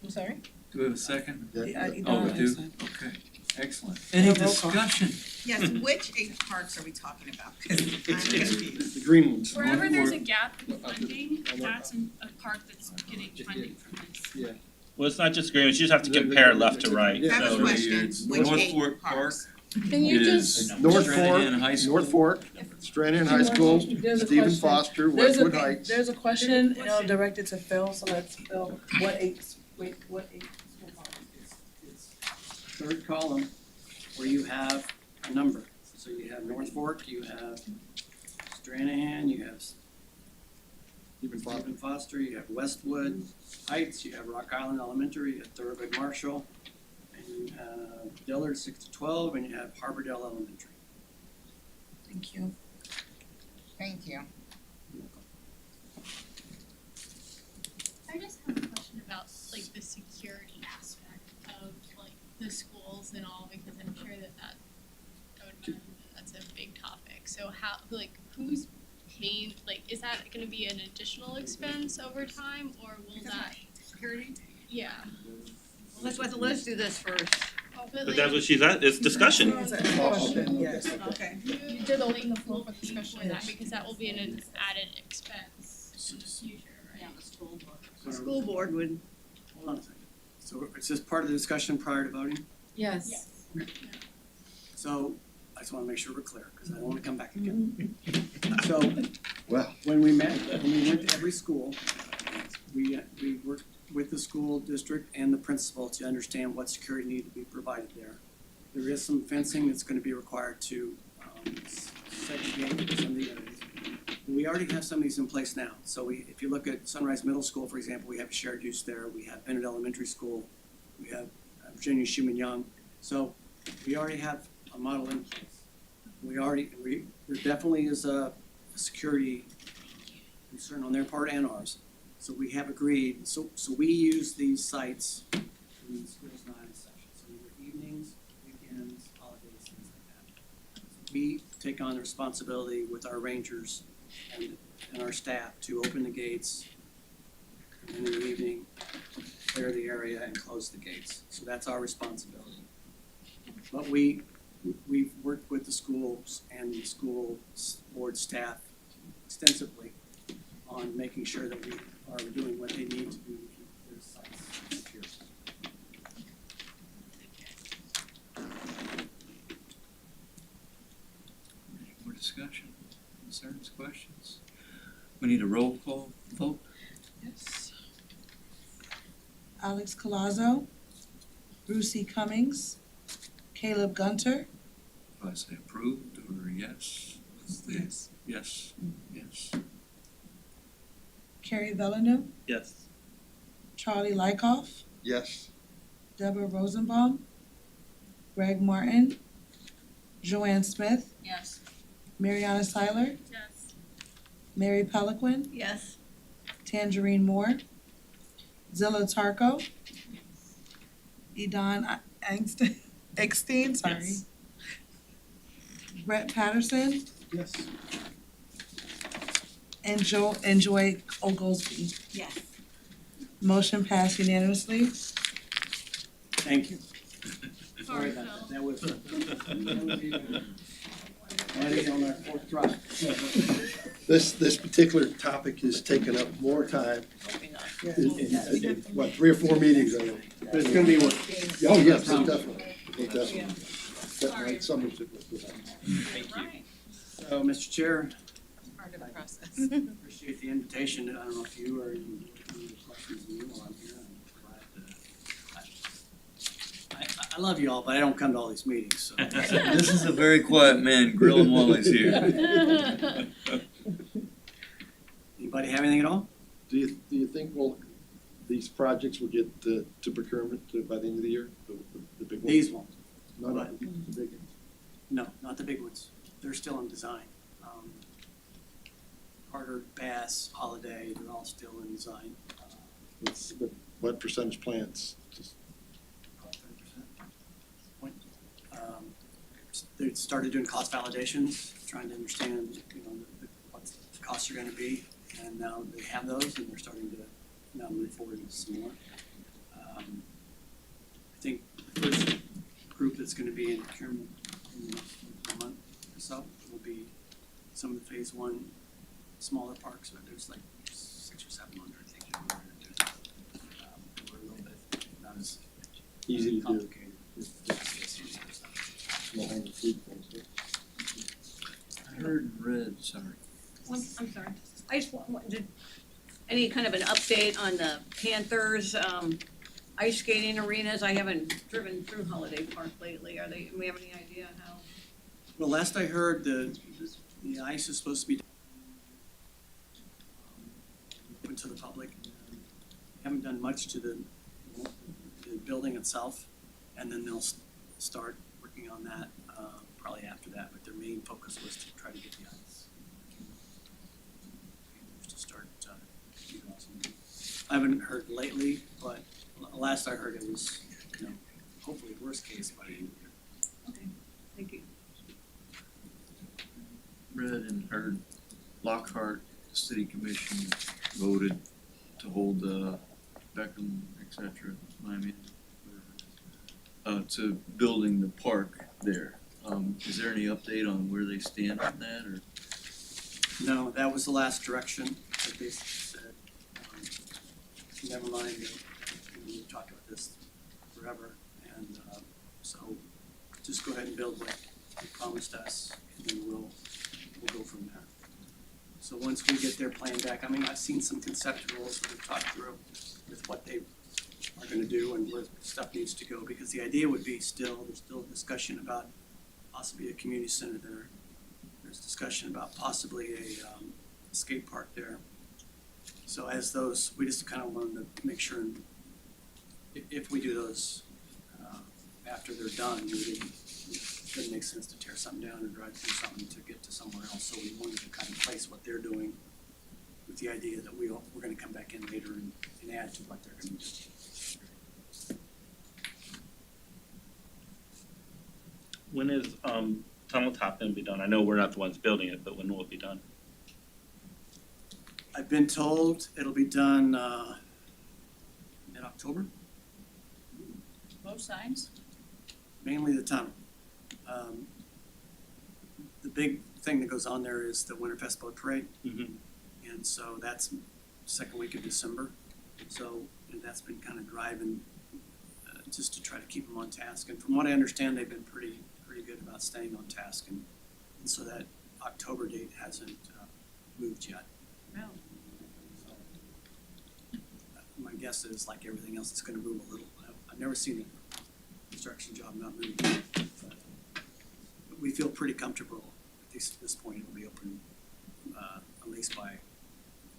I'm sorry? Do we have a second? You Oh, done we next do? time. Okay, excellent. Any roll call. discussion? Yes, which 8 parks are we talking about? 'Cause I'm confused. The green ones. Wherever One there's a more- gap in funding, that's a park that's getting funding from this. Well, it's not just agreements, you just have to compare left to right, I have a so. question, which North 8 Fork parks? Can you It just, is North Stranahan Fork, High School. North Fork, Stranahan High School, There's a Stephen question. Foster, There's Westwood Heights. There's a question, and I'll direct it to Phil, so let's Phil, what 8 school parks? It's third column where you have a number. So you have North Fork, you have Stranahan, you have Stephen Foster. Stephen Foster, you have Westwood Heights, you have Rock Island Elementary, you have Thoroughbred Marshall, and you have Dillard 6 to 12, and you have Harbordale Elementary. Thank you. Thank you. I just have a question about like the security aspect of like the schools and all, because I'm sure that's a big topic. So who's paying, like, is that gonna be an additional expense over time, or will that? Security? Yeah. Let's do this first. But But that's like, what she's at, it's discussion. Yes. Okay. You did open the floor for discussion. with that, because that will be an added expense in the future, right? The school board would. Hold on a second. So is this part of the discussion prior to voting? Yes. So I just wanna make sure we're clear, because I don't wanna come back again. So Well, when we went to every school, we worked with the school district and the principal to understand what security needed to be provided there. There is some fencing that's gonna be required to segregate some of the areas. We already have some of these in place now. So if you look at Sunrise Middle School, for example, we have shared use there. We have Bennett Elementary School. We have Virginia Schumann Young. So we already have a model in place. There definitely is a security concern on their part and ours. So we have agreed, so we use these sites when the school's not in session. So either evenings, weekends, holidays, things like that. So we take on the responsibility with our rangers and our staff to open the gates in the evening, clear the area and close the gates. So that's our responsibility. But we've worked with the schools and the school board staff extensively on making sure that we are doing what they need to do to keep their sites secure. Any more discussion, concerns, questions? We need a roll call vote. Yes. Alex Collazo, Brucey Cummings, Caleb Gunter, If I say approved or yes? Yes, yes. Carrie Villeneux, Yes. Charlie Lykkoff, yes. Deborah Rosenbaum, Greg Martin, Joanne Smith, Yes. Mariana Seiler, Yes. Mary Peliquin, Yes. Tangerine Moore, Zilla Tarko, Edon Eckstein, sorry. Yes. Brett Patterson, Yes. and Joy Oglesby. Yes. Motion passed unanimously. Thank you. Sorry, about Phil. that. That was added on our fourth try. This particular topic has taken up more time in 3 or 4 meetings on it. But it's gonna be work. Oh, yes, definitely, definitely. That might sum it with that. Right. So, Mr. Chair, Part of the process. appreciate the invitation. I don't know if you or you have questions of me while I'm here. I love you all, but I don't come to all these meetings, so. This is a very quiet man, Grill him while he's here. Anybody have anything at all? Do you think, these projects will get to procurement by the end of the year, the big ones? These ones? No, the big ones. No, not the big ones. They're still in design. Carter, Bass, Holiday, they're all still in design. What percentage plans? Just About 30%. They started doing cost validations, trying to understand, what the costs are gonna be, and now they have those, and they're starting to now move forward with some more. I think the first group that's gonna be in procurement in the next month or so will be some of the phase one smaller parks, but there's like 600 or 700, I think. We're a little bit not as easy to do. complicated. Small hanging fruit things, I heard red, sorry. I'm sorry. I just wanted any kind of an update on the Panthers, ice skating arenas. I haven't driven through Holiday Park lately. Do we have any idea how? Well, last I heard, the ice is supposed to be open to the public. Haven't done much to the building itself, and then they'll start working on that probably after that. But their main focus was to try to get the ice to start utilizing. I haven't heard lately, but last I heard it was, hopefully worst case by the end of the year. Okay, thank you. Read and heard Lockhart City Commission voted to hold Beckham, et cetera, Miami, to building the park there. Is there any update on where they stand on that, or? No, that was the last direction that they said. Never mind, we've talked about this forever, and so just go ahead and build what you promised us, and then we'll go from there. So once we get their plan back, I mean, I've seen some conceptuals that we've talked through with what they are gonna do and where stuff needs to go, because the idea would be there's still discussion about possibly a community center there. There's discussion about possibly a skate park there. So as those, we just kind of wanted to make sure, if we do those after they're done, it doesn't make sense to tear something down and drive through something to get to somewhere else. So we wanted to kind of place what they're doing with the idea that we're gonna come back in later and add to what they're gonna do. When is Tunnel Top gonna be done? I know we're not the ones building it, but when will it be done? I've been told it'll be done mid-October, Both sides? mainly the tunnel. The big thing that goes on there is the Winterfest Boat Parade, Mm-hmm. and so that's second week of December. So that's been kind of driving just to try to keep them on task. And from what I understand, they've been pretty good about staying on task, and so that October date hasn't moved yet. No. So, my guess is, like everything else, it's gonna move a little. I've never seen a construction job not move. But we feel pretty comfortable, at least at this point, it'll be open at least by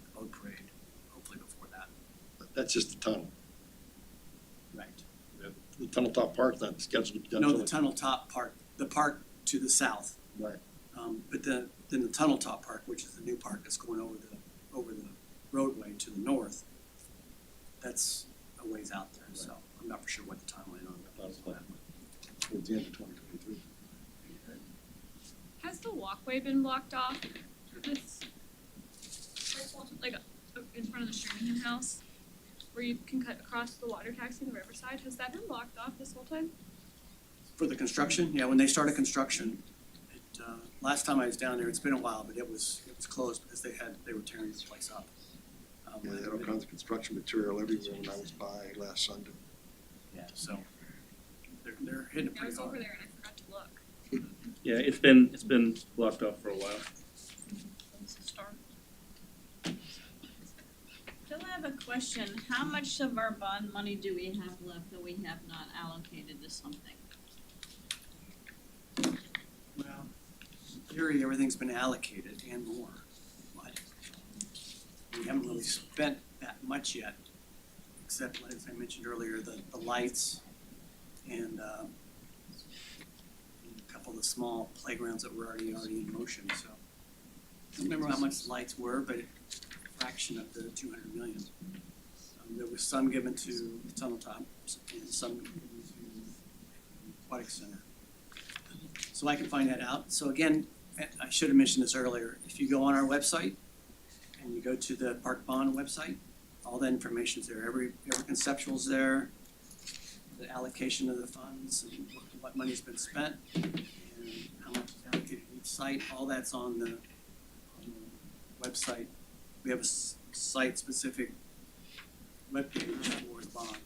the boat parade, hopefully before that. That's just the tunnel. Right. The Tunnel Top Park's not scheduled to be done No, till the tunnel top part, the park to the south. Right. But then the tunnel top park, which is the new park that's going over the roadway to the north, that's a ways out there, so I'm not for sure what the timeline on that is. towards the end of 2023. Has the walkway been blocked off for this? Like in front of the Shirtingham house, where you can cut across the water taxi in the riverside, has that been blocked off this whole time? For the construction, yeah, when they started construction, last time I was down there, it's been a while, but it was closed because they were tearing this place up. Yeah, they had all kinds of construction material everywhere when I was by last Sunday. Yeah, so they're hitting it I pretty was over hard. there and I forgot to look. Yeah, it's been blocked off for a while. Phil, I have a question. How much of our bond money do we have left that we have not allocated to something? Well, in theory, everything's been allocated and more, but we haven't really spent that much yet, except, as I mentioned earlier, the lights and a couple of the small playgrounds that were already in motion, so. I don't remember how much the lights were, but a fraction of the 200 million. There was some given to the Tunnel Top and some given to Aquatic Center. So I can find that out. So again, I should have mentioned this earlier. If you go on our website and you go to the Park Bond website, all that information's there. Every conceptual's there, the allocation of the funds, and what money's been spent, and how much is allocated to each site. All that's on the website. We have a site-specific webpage for the bond.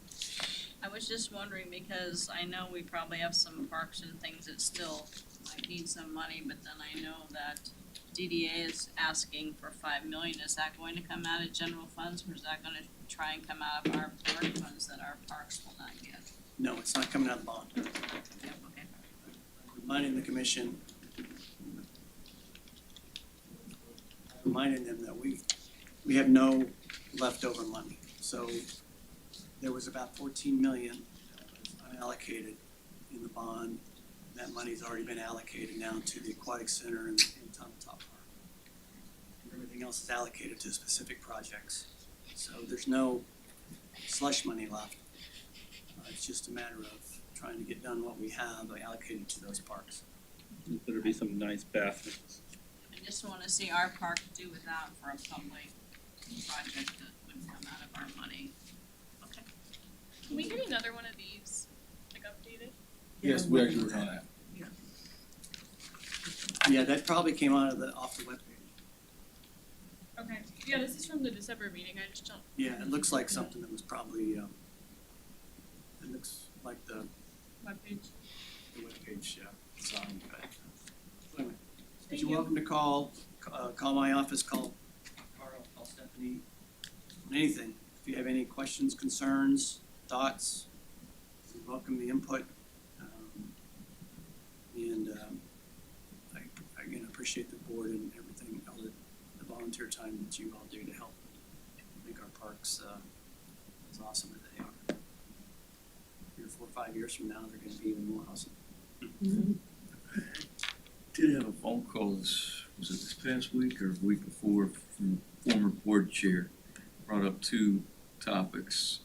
I was just wondering because I know we probably have some parks and things that still might need some money, but then I know that DDA is asking for $5 million. Is that going to come out of general funds, or is that gonna try and come out of our park funds that our parks will not get? No, it's not coming out of the bond. Yep, okay. Reminding the commission, reminding them that we have no leftover money. So there was about 14 million unallocated in the bond. That money's already been allocated now to the Aquatic Center and Tunnel Top Park. And everything else is allocated to specific projects. So there's no slush money left. It's just a matter of trying to get done what we have allocated to those parks. There better be some nice bathrooms. And just wanna see our park do without for a public project that would come out of our money. Okay. Can we get another one of these, like updated? Yes, we actually working on that. Yeah, that probably came off the webpage. Okay, yeah, this is from the December meeting, I just don't. Yeah, it looks like something that was probably, it looks like the Webpage. webpage, design, but anyway. But Thank you're you. welcome to call my office, call Carl, call Stephanie, on anything. If you have any questions, concerns, thoughts, we welcome the input. I again appreciate the board and everything, all the volunteer time that you all do to help make our parks as awesome as they are. 3 or 4 or 5 years from now, they're gonna be even more awesome. Did have a phone call was it this past week or the week before, from former board chair, brought up 2 topics.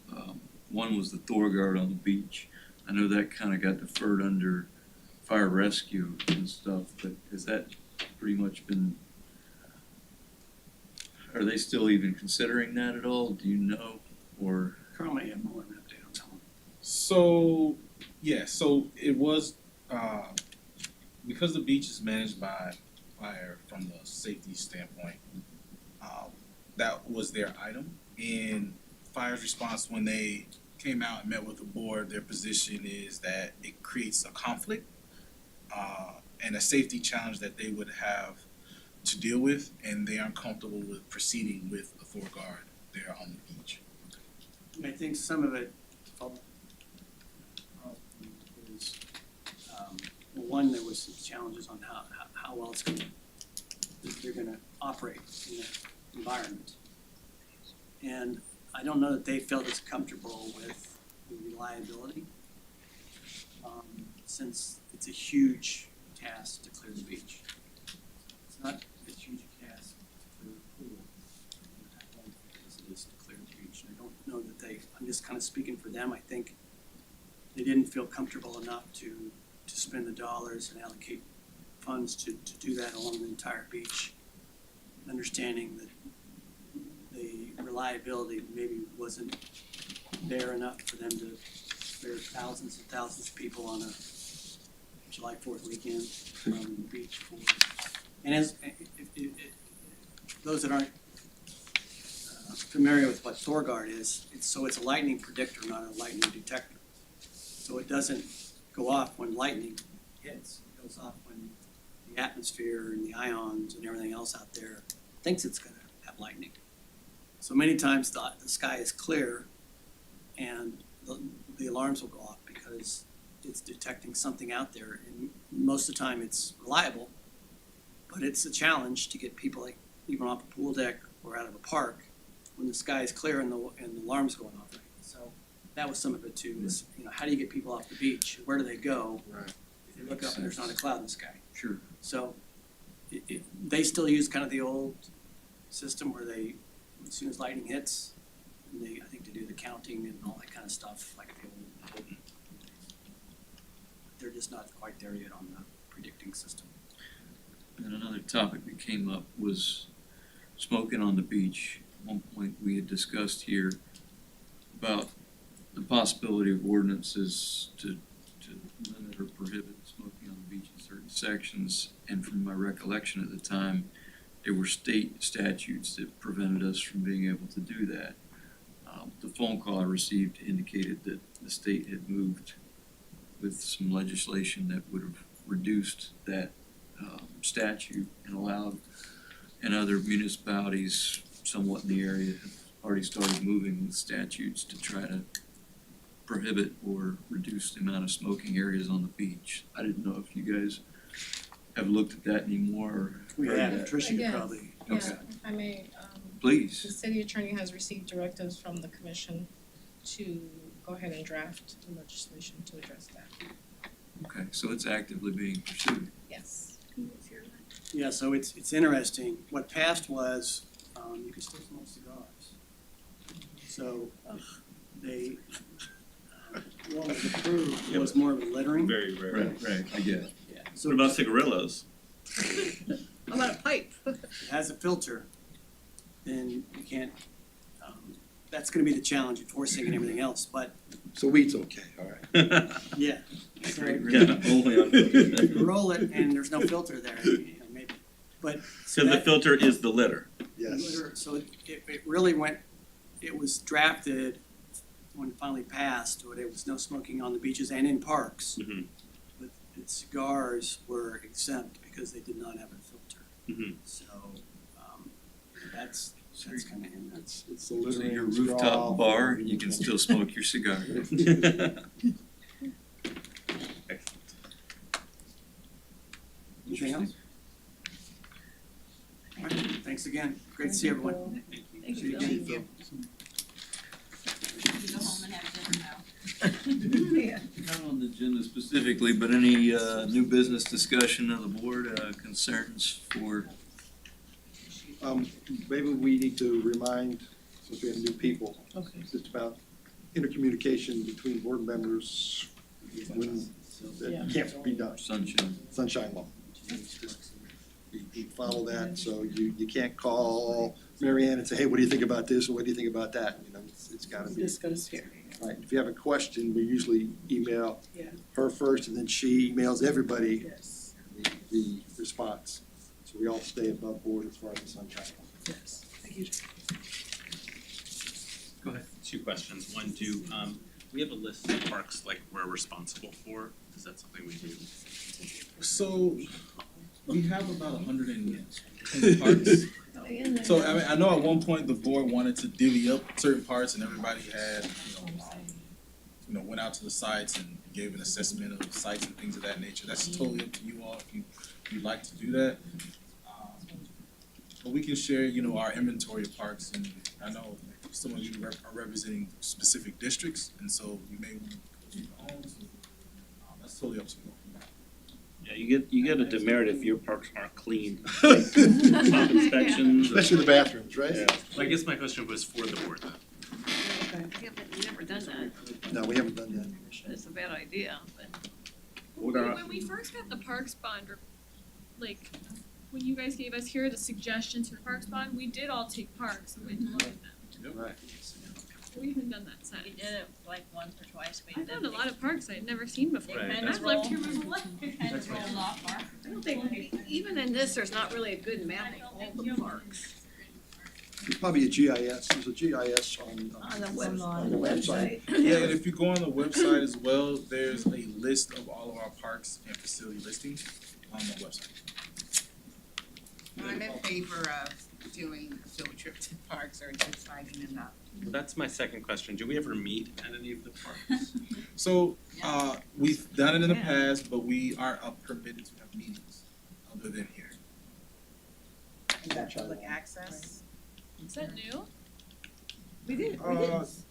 One was the Thor guard on the beach. I know that kinda got deferred under fire rescue and stuff, but has that pretty much been, are they still even considering that at all, do you know, or? Carl may have more of an update on that one. So, yeah, so it was, because the beach is managed by fire from the safety standpoint, that was their item. And fire's response when they came out and met with the board, their position is that it creates a conflict and a safety challenge that they would have to deal with, and they aren't comfortable with proceeding with a Thor guard there on the beach. I think some of it is, one, there was some challenges on how well they're gonna operate in that environment. And I don't know that they felt as comfortable with the reliability, since it's a huge task to clear the beach. It's not as huge a task to clear the pool as it is to clear the beach. And I don't know that I'm just kind of speaking for them, I think they didn't feel comfortable enough to spend the dollars and allocate funds to do that along the entire beach. Understanding that the reliability maybe wasn't there enough for them to clear thousands and thousands of people on a July 4th weekend from the beach. And as if those that aren't familiar with what ThorGuard is, it's a lightning predictor, not a lightning detector. So it doesn't go off when lightning hits. It goes off when the atmosphere and the ions and everything else out there thinks it's going to have lightning. So many times the sky is clear and the alarms will go off because it's detecting something out there. And most of the time it's reliable, but it's a challenge to get people, like even off a pool deck or out of a park, when the sky is clear and the alarm's going off. Right? So that was some of it too. Is how do you get people off the beach? Where do they go? Right. If they look up and there's not a cloud in the sky. Sure. So they still use kind of the old system where they, as soon as lightning hits, I think they do the counting and all that kind of stuff like the old. They're just not quite there yet on the predicting system. And another topic that came up was smoking on the beach. At one point we had discussed here about the possibility of ordinances to limit or prohibit smoking on the beach in certain sections. And from my recollection at the time, there were state statutes that prevented us from being able to do that. The phone call I received indicated that the state had moved with some legislation that would have reduced that statute and allowed, and other municipalities somewhat in the area have already started moving with statutes to try to prohibit or reduce the amount of smoking areas on the beach. I didn't know if you guys have looked at that anymore or We heard have, that. Tricia could Yes. probably. Yeah, Okay. if I may, Please. the city attorney has received directives from the commission to go ahead and draft the legislation to address that. Okay, so it's actively being pursued. Yes. Yeah, so it's interesting. What passed was, you can still smoke cigars. So they, what was approved was more of a littering. Very rare. Right, I get it. Yeah. So what about cigarillos? How about a pipe? it has a filter, then you can't, that's gonna be the challenge, enforcing and everything else, but, So weed's okay, all right. yeah. So Yeah, only on. if you roll it and there's no filter there, you know, maybe, but. So the filter is the litter. Yes. So it really went, it was drafted when it finally passed, where there was no smoking on the beaches and in parks. Mhm. But cigars were exempt because they did not have a filter. Mhm. So, that's kind of in that. It's the So littering your straw. rooftop bar, you can still smoke your cigar. Anything else? All right, thanks again. Great to see everyone. Thank See you you, again, Phil. Phil. You go home and have dinner now. Not on the agenda specifically, but any new business discussion of the board, concerns for, Maybe we need to remind, since we have new people, Okay. just about intercommunication between board members when that can't be done. Sunshine law. We follow that, so you can't call Mary Ann and say, hey, what do you think about this, or what do you think about that? You know, it's gotta be. Discuss here. Right, if you have a question, we usually email Yeah. her first, and then she emails everybody Yes, the response. So we all stay above board as far as the sunshine law. yes. Thank you. Go ahead. 2 questions. One, do we have a list of parks like we're responsible for? Is that something we do? So, we have about 110 parks. So, I mean, I know at one point the board wanted to divvy up certain parts and everybody had, went out to the sites and gave an assessment of sites and things of that nature. That's totally up to you all if you'd like to do that. But we can share, our inventory of parks, and I know some of you are representing specific districts, and so you may want to go to your own. So, that's totally up to you. Yeah, you get a demerit if your parks aren't clean. Top inspections. Especially the bathrooms, right? Yeah. Well, I guess my question was for the board then. Yeah, but we've never done that. No, we haven't done that. It's a bad idea, but. When we first got the parks bond, when you guys gave us here the suggestions for the parks bond, we did all take parks and went and looked at them. Right. We haven't done that since. We did it like once or twice, we I did. found a lot of parks I'd never seen before. Right. Kind I've of lived roll. here my whole life. Kind of rolled off, Mark. I don't think, even in this, there's not really a good map of all the parks. There's probably a GIS, there's a GIS on the website. Yeah, and if you go on the website as well, there's a list of all of our parks and facility listings on the website. I'm in favor of doing a field trip to parks or just signing them up. Well, that's my second question. Do we ever meet at any of the parks? So, we've done it in the past, but we are permitted to have meetings other than here. Is that public access? Is that new? We did.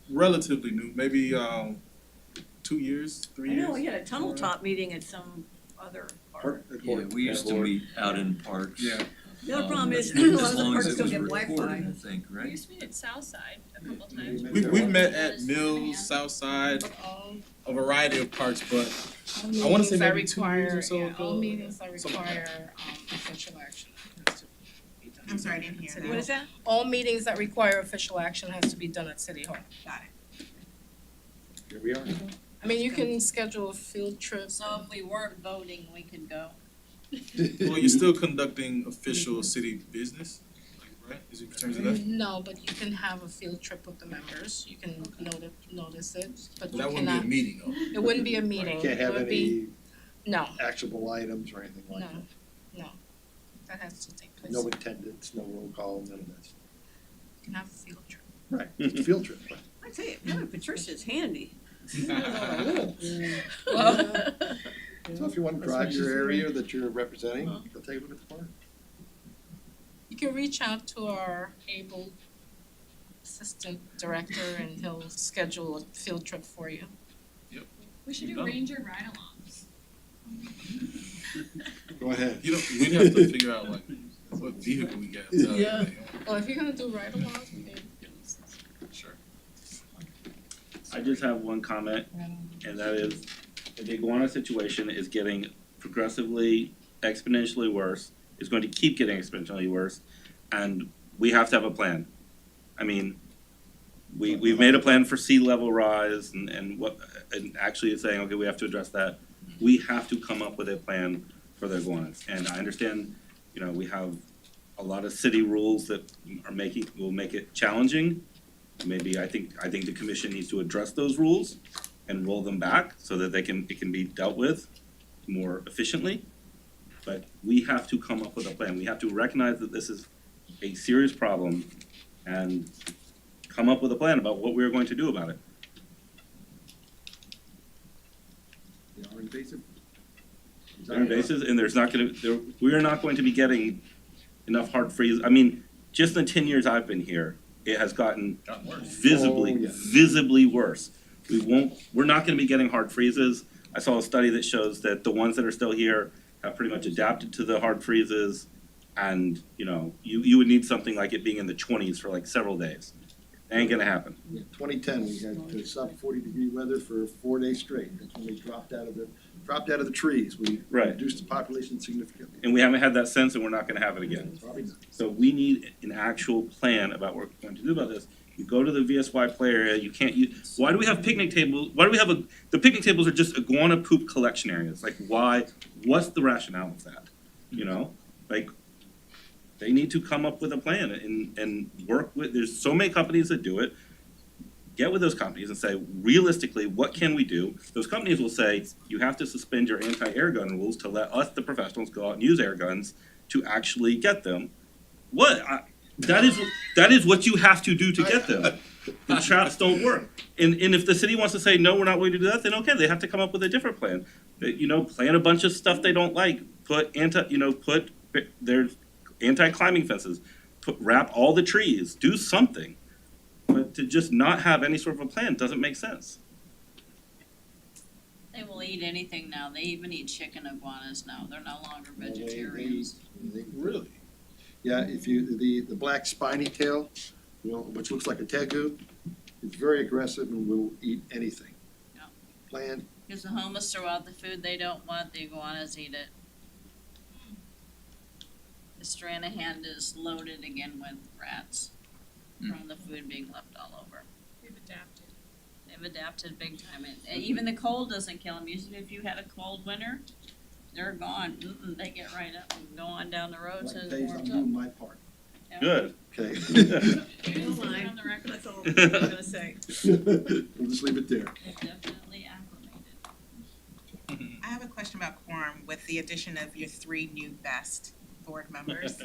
Relatively new, maybe 2 years, 3 I years. know, we had a tunnel top meeting at some other park. yeah, we used to meet out in parks. Yeah. The other problem is, a As lot of the long as parks it don't was get recorded, Wi-Fi. I think, We right? used to meet at Southside a couple times. We've met at Mills, Southside, a variety of parks, but I wanna say maybe 2 years or so ago. All meetings that require, official action has to be done. I'm sorry, I didn't hear City that. What is that? All meetings that require official action has to be done at City Hall. Got it. Here we are. I mean, you can schedule a field trip. So if we weren't voting, we could go. Well, you're still conducting official city business, right? Is it in terms of that? No, but you can have a field trip with the members, you can notice it, but you That wouldn't be a cannot, meeting though. it wouldn't be a meeting, Can't it have would be, any no, actionable items or anything like no, that. no. That has to take place. No attendance, no roll call, none of that. You can have a field trip. Right, just a field trip, right? I tell you, having Patricia's handy. Well, So if you want to drive your area that you're representing, go take a look at the park. you can reach out to our able assistant director and he'll schedule a field trip for you. We should do ranger ride-alongs. Go ahead. We'd have to figure out like what vehicle we get. Yeah. Well, if you're gonna do ride-alongs, we can. Sure. I just have one comment, and that is, the iguana situation is getting progressively, exponentially worse. is going to keep getting exponentially worse, and we have to have a plan. I mean, we've made a plan for sea level rise and actually saying, okay, we have to address that. We have to come up with a plan for the iguanas. And I understand, you know, we have a lot of city rules that will make it challenging. Maybe I think the commission needs to address those rules and roll them back so that it can be dealt with more efficiently. But we have to come up with a plan. We have to recognize that this is a serious problem and come up with a plan about what we're going to do about it. They are invasive. They're invasive, and we are not going to be getting enough hard freeze. I mean, just in the 10 years I've been here, it has gotten visibly worse. We're not gonna be getting hard freezes. I saw a study that shows that the ones that are still here have pretty much adapted to the hard freezes. And, you know, you would need something like it being in the 20s for like several days. It ain't gonna happen. In 2010, we had sub 40-degree weather for 4 days straight. That's when they dropped out of the trees. We Right. reduced the population significantly. And we haven't had that since, and we're not gonna have it again. Probably not. So we need an actual plan about what we're going to do about this. You go to the VSY play area, you can't use, why do we have picnic tables, the picnic tables are just iguana poop collection areas, like why, what's the rationale of that? You know, like, they need to come up with a plan and work with, there's so many companies that do it. Get with those companies and say, realistically, what can we do? Those companies will say, you have to suspend your anti-air gun rules to let us, the professionals, go out and use air guns to actually get them. That is what you have to do to get them. The traps don't work. And if the city wants to say, no, we're not going to do that, then okay, they have to come up with a different plan. You know, plan a bunch of stuff they don't like, put their anti-climbing fences, wrap all the trees, do something. But to just not have any sort of a plan doesn't make sense. They will eat anything now. They even eat chicken iguanas now. They're no longer vegetarians. Really? Yeah, if the black spiny tail, which looks like a tegu, is very aggressive and will eat anything. Yeah. Plan. Because the homeless throw out the food they don't want, the iguanas eat it. The Stranahan is loaded again with rats from the food being left all over. They've adapted. They've adapted big time. And even the cold doesn't kill them. Usually if you had a cold winter, they're gone. They get right up and go on down the road to Like days, I'm doing my part. Yeah. Good. Okay. Don't mind. On the record. That's all I'm gonna say. We'll just leave it there. They've definitely acclimated. I have a question about quorum with the addition of your 3 new best board members.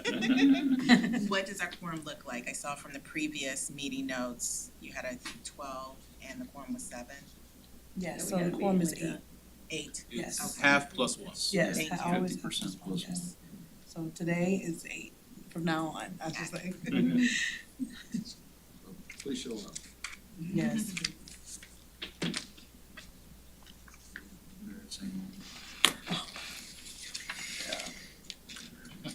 What does our quorum look like? I saw from the previous meeting notes, you had, I think, 12 and the quorum was 7. Yes, so the quorum is 8. 8. Yes. Okay. Half plus one. Yes, Thank you. always 50% plus yes. So today is 8, from now on, I just like. Please show up. Yes.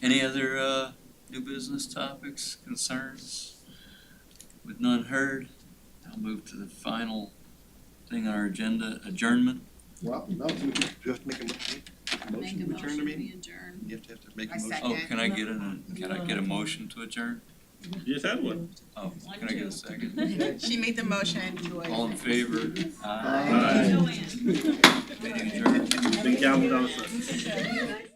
Any other new business topics, concerns? With none heard, I'll move to the final thing on our agenda, adjournment. Well, no, you have to make a motion to adjourn the meeting? Adjourn. You have to make a I motion. second. Oh, can I get a motion to adjourn? You just had one. Oh, can I get a second? She made the motion, Joy. All in favor? Aye. Meeting adjourned. Big gavel down the front.